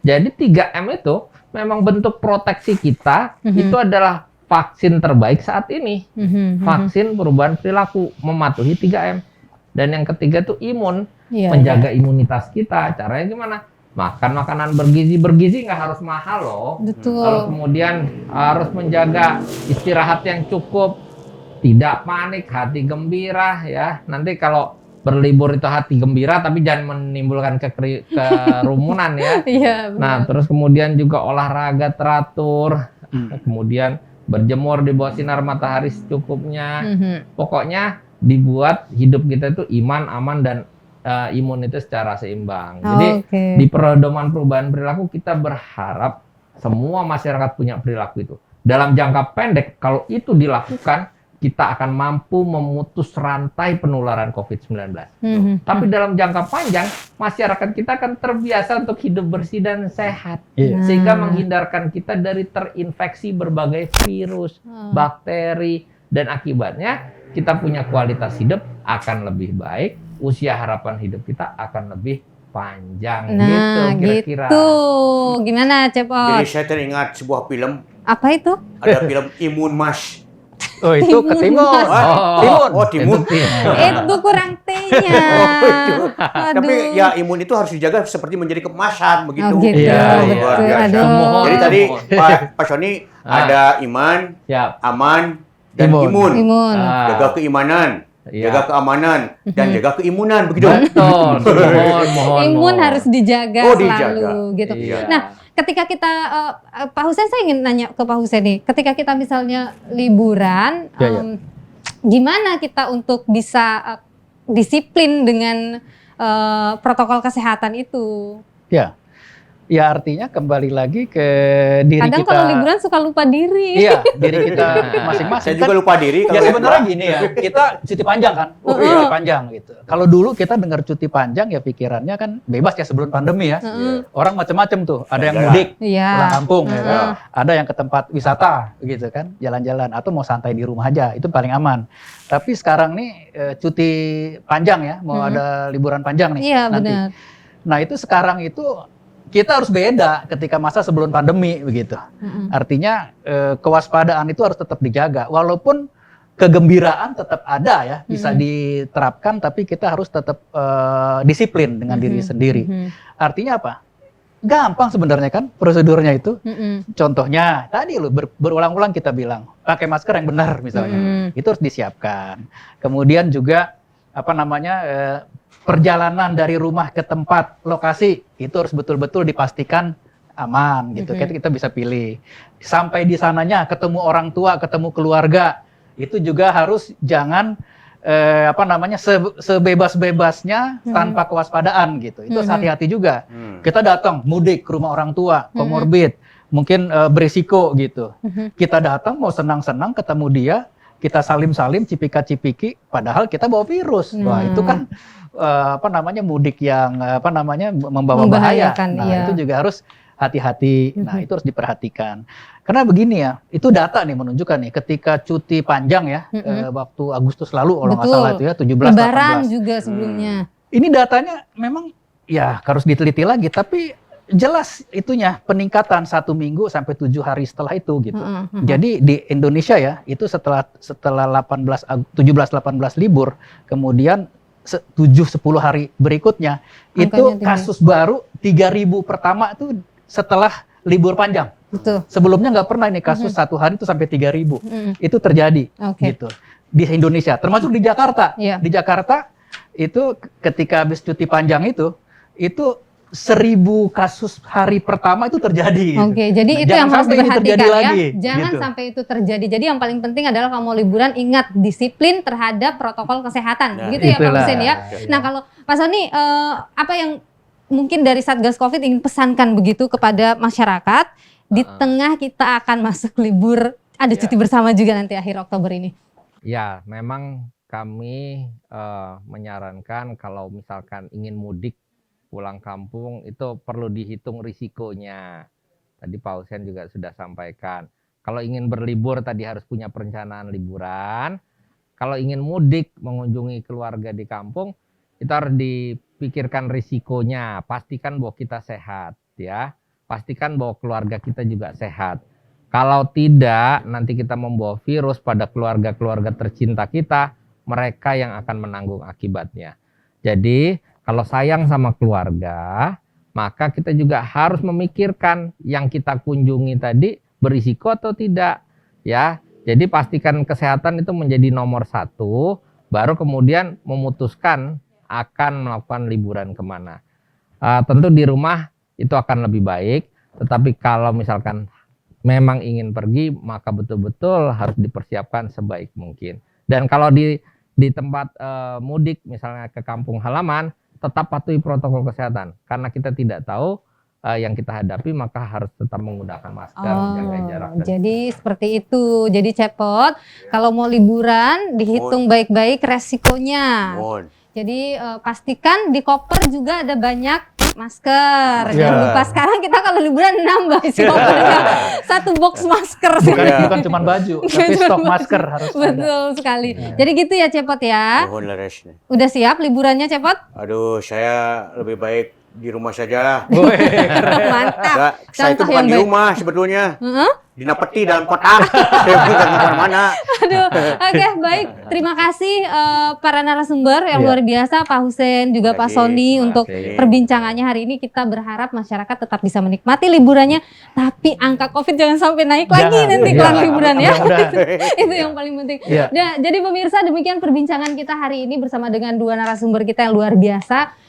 Jadi 3M itu memang bentuk proteksi kita. Itu adalah vaksin terbaik saat ini. Mhm. Vaksin perubahan perilaku, mematuhi 3M. Dan yang ketiga tuh imun, Iya, menjaga imunitas kita. Caranya gimana? Makan makanan bergizi nggak harus mahal loh. betul. Lalu kemudian harus menjaga istirahat yang cukup, tidak panik, hati gembira ya. Nanti kalau berlibur itu hati gembira tapi jangan menimbulkan kerumunan ya. Iya. Nah, terus kemudian juga olahraga teratur, kemudian berjemur di bawah sinar matahari secukupnya. Mhm. Pokoknya dibuat hidup kita itu iman, aman dan imun itu secara seimbang. Jadi Oke. di pedoman perubahan perilaku kita berharap semua masyarakat punya perilaku itu. Dalam jangka pendek kalau itu dilakukan kita akan mampu memutus rantai penularan COVID-19. Mhm. Tapi dalam jangka panjang masyarakat kita akan terbiasa untuk hidup bersih dan sehat. Iya. Sehingga menghindarkan kita dari terinfeksi berbagai virus, bakteri, dan akibatnya kita punya kualitas hidup akan lebih baik, usia harapan hidup kita akan lebih panjang gitu Nah, kira-kira. gitu. Gimana, Cepot? Jadi saya teringat sebuah film, Apa itu? ada film Imun Mas. Oh, itu ketimun. Oh, timun. Itu kurang T-nya. Tapi ya imun itu harus dijaga seperti menjadi keemasan begitu. Oh gitu, Iya, betul. Luar biasa. Aduh. Jadi tadi Pak Sony ada iman, Ya. aman, dan Imun. imun. Imun. Jaga keimanan, Iya. jaga keamanan, dan jaga keimunan begitu. Betul. Mohon. Imun harus dijaga Oh, selalu dijaga. gitu. Iya. Nah, ketika kita Pak Husen, saya ingin nanya ke Pak Husen nih, ketika kita misalnya liburan, Ya, ya. gimana kita untuk bisa disiplin dengan protokol kesehatan itu? Ya artinya kembali lagi ke diri Kadang kita. kalau liburan suka lupa diri. Iya, diri kita masing-masing. Saya juga lupa diri Ya kalau sebenarnya liburan. gini ya, kita cuti panjang kan, cuti panjang gitu. Kalau dulu kita dengar cuti panjang ya pikirannya kan bebas ya sebelum pandemi ya. Orang macam-macam tuh, ada yang mudik, Iya. pulang kampung, ya kan? Heeh. Ada yang ke tempat wisata gitu kan, jalan-jalan atau mau santai di rumah aja, itu paling aman. Tapi sekarang nih cuti panjang ya, mau ada liburan panjang nih Iya, nanti. benar. Nah itu sekarang itu kita harus beda ketika masa sebelum pandemi begitu. Artinya kewaspadaan itu harus tetap dijaga. Walaupun kegembiraan tetap ada ya, bisa diterapkan, tapi kita harus tetap disiplin dengan diri sendiri. Artinya apa? Gampang sebenarnya kan prosedurnya itu. Contohnya tadi loh berulang-ulang kita bilang pakai masker yang benar misalnya. Itu harus disiapkan. Kemudian juga apa namanya perjalanan dari rumah ke tempat lokasi itu harus betul-betul dipastikan aman gitu. Kita bisa pilih. Sampai di sananya ketemu orang tua, ketemu keluarga, itu juga harus jangan apa namanya sebebas-bebasnya tanpa kewaspadaan gitu. Itu harus hati-hati juga. Kita datang mudik ke rumah orang tua, komorbid, mungkin berisiko gitu. Kita datang mau senang-senang ketemu dia, kita salim-salim, cipika-cipiki, padahal kita bawa virus. Wah, itu kan apa namanya mudik yang apa namanya membawa bahaya. Membahayakan, Nah, iya. itu juga harus hati-hati. Nah, itu harus diperhatikan. Karena begini ya, itu data nih menunjukkan nih ketika cuti panjang ya waktu Agustus lalu kalau nggak Betul. salah itu ya 17 Lebaran 18. juga sebelumnya. Ini datanya memang ya harus diteliti lagi, tapi jelas itunya peningkatan 1 minggu sampai 7 hari setelah itu gitu. Jadi di Indonesia ya itu setelah 17-18 libur, kemudian 7-10 hari berikutnya itu Angkanya tinggi. kasus baru 3.000 pertama itu setelah libur panjang. Betul. Sebelumnya nggak pernah ini kasus 1 hari itu sampai 3.000. Itu terjadi Oke. gitu di Indonesia, termasuk di Jakarta. Iya. Di Jakarta itu ketika habis cuti panjang itu 1.000 kasus hari pertama itu terjadi. Gitu. Oke, jadi Nah, itu jangan yang harus sampai ini terjadi diperhatikan ya. lagi, Jangan gitu. sampai itu terjadi. Jadi yang paling penting adalah kalau mau liburan ingat disiplin terhadap protokol kesehatan. Nah, Begitu ya Pak itulah. Husen ya. Nah, kalau Pak Sony apa yang mungkin dari Satgas Covid ingin pesankan begitu kepada masyarakat di tengah kita akan masuk libur, ada cuti bersama juga nanti akhir Oktober ini. Ya, memang kami menyarankan kalau misalkan ingin mudik pulang kampung itu perlu dihitung risikonya. Tadi Pak Husen juga sudah sampaikan. Kalau ingin berlibur tadi harus punya perencanaan liburan. Kalau ingin mudik mengunjungi keluarga di kampung itu harus dipikirkan risikonya. Pastikan bahwa kita sehat ya. Pastikan bahwa keluarga kita juga sehat. Kalau tidak, nanti kita membawa virus pada keluarga-keluarga tercinta kita, mereka yang akan menanggung akibatnya. Jadi, kalau sayang sama keluarga, maka kita juga harus memikirkan yang kita kunjungi tadi berisiko atau tidak. Ya, jadi pastikan kesehatan itu menjadi nomor 1, baru kemudian memutuskan akan melakukan liburan kemana. Tentu di rumah itu akan lebih baik, tetapi kalau misalkan memang ingin pergi, maka betul-betul harus dipersiapkan sebaik mungkin. Dan kalau di tempat mudik, misalnya ke kampung halaman, tetap patuhi protokol kesehatan. Karena kita tidak tahu yang kita hadapi, maka harus tetap menggunakan masker, jaga jarak. Jadi seperti itu. Jadi Cepot, kalau mau liburan dihitung baik-baik resikonya. Jadi pastikan di koper juga ada banyak masker. Jangan lupa sekarang kita kalau liburan nambah isi kopernya 1 box masker. Bukan cuma baju, tapi stok masker harus ada. Betul sekali. Jadi gitu ya Cepot ya. Mohon leres nih. Udah siap liburannya Cepot? Aduh, saya lebih baik di rumah saja lah. Mantap. Saya itu Contoh bukan yang di baik. rumah sebetulnya. Dina peti dalam kotak. Jangan kemana-mana. Aduh, oke baik. Terima kasih para narasumber yang Iya. luar biasa, Pak Husein juga Terima Pak kasih, Sony terima untuk kasih. perbincangannya hari ini. Kita berharap masyarakat tetap bisa menikmati liburannya, tapi angka COVID jangan sampai naik lagi Jangan, nanti iya. kelar liburan ya. Mudah-mudahan. Itu yang paling penting. Iya. Nah, jadi pemirsa, demikian perbincangan kita hari ini bersama dengan dua narasumber kita yang luar biasa.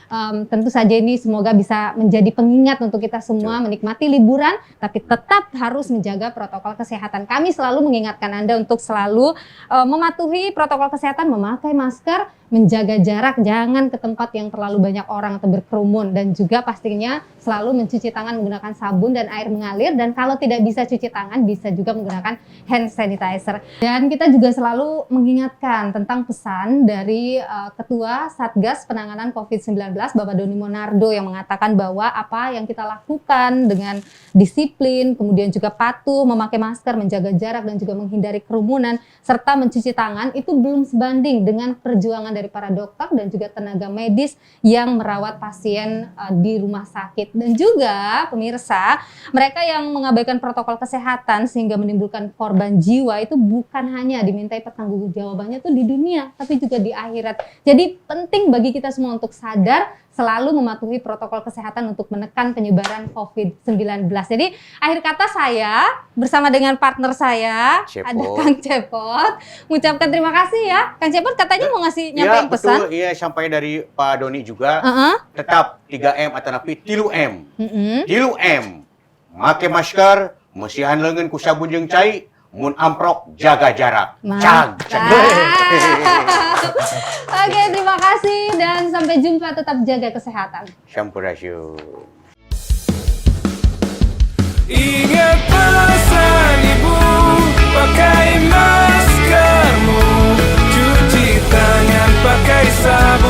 Tentu saja ini semoga bisa menjadi pengingat untuk kita semua menikmati liburan, tapi tetap harus menjaga protokol kesehatan. Kami selalu mengingatkan Anda untuk selalu mematuhi protokol kesehatan, memakai masker, menjaga jarak, jangan ke tempat yang terlalu banyak orang atau berkerumun, dan juga pastinya selalu mencuci tangan menggunakan sabun dan air mengalir, dan kalau tidak bisa cuci tangan bisa juga menggunakan hand sanitizer. Dan kita juga selalu mengingatkan tentang pesan dari Ketua Satgas Penanganan COVID-19 Bapak Doni Monardo yang mengatakan bahwa apa yang kita lakukan dengan disiplin, kemudian juga patuh, memakai masker, menjaga jarak dan juga menghindari kerumunan serta mencuci tangan itu belum sebanding dengan perjuangan dari para dokter dan juga tenaga medis yang merawat pasien di rumah sakit. Dan juga pemirsa, mereka yang mengabaikan protokol kesehatan sehingga menimbulkan korban jiwa itu bukan hanya dimintai pertanggungjawabannya tuh di dunia, tapi juga di akhirat. Jadi penting bagi kita semua untuk sadar selalu mematuhi protokol kesehatan untuk menekan penyebaran COVID-19. Jadi akhir kata saya bersama dengan partner saya, Cepot. ada Kang Cepot, mengucapkan terima kasih ya. Kang Cepot katanya mau ngasih nyampein pesan. Betul. Iya, sampai dari Pak Doni juga. Tetap 3M atau napi 3M. 3M. Make masker, musihan leungeun ku sabun jeung cai, mun amprok jaga jarak. Cag. Oke, terima kasih dan sampai jumpa, tetap jaga kesehatan. Sampurasun. Ingat pesan ibu, pakai maskermu, cuci tangan pakai sabun.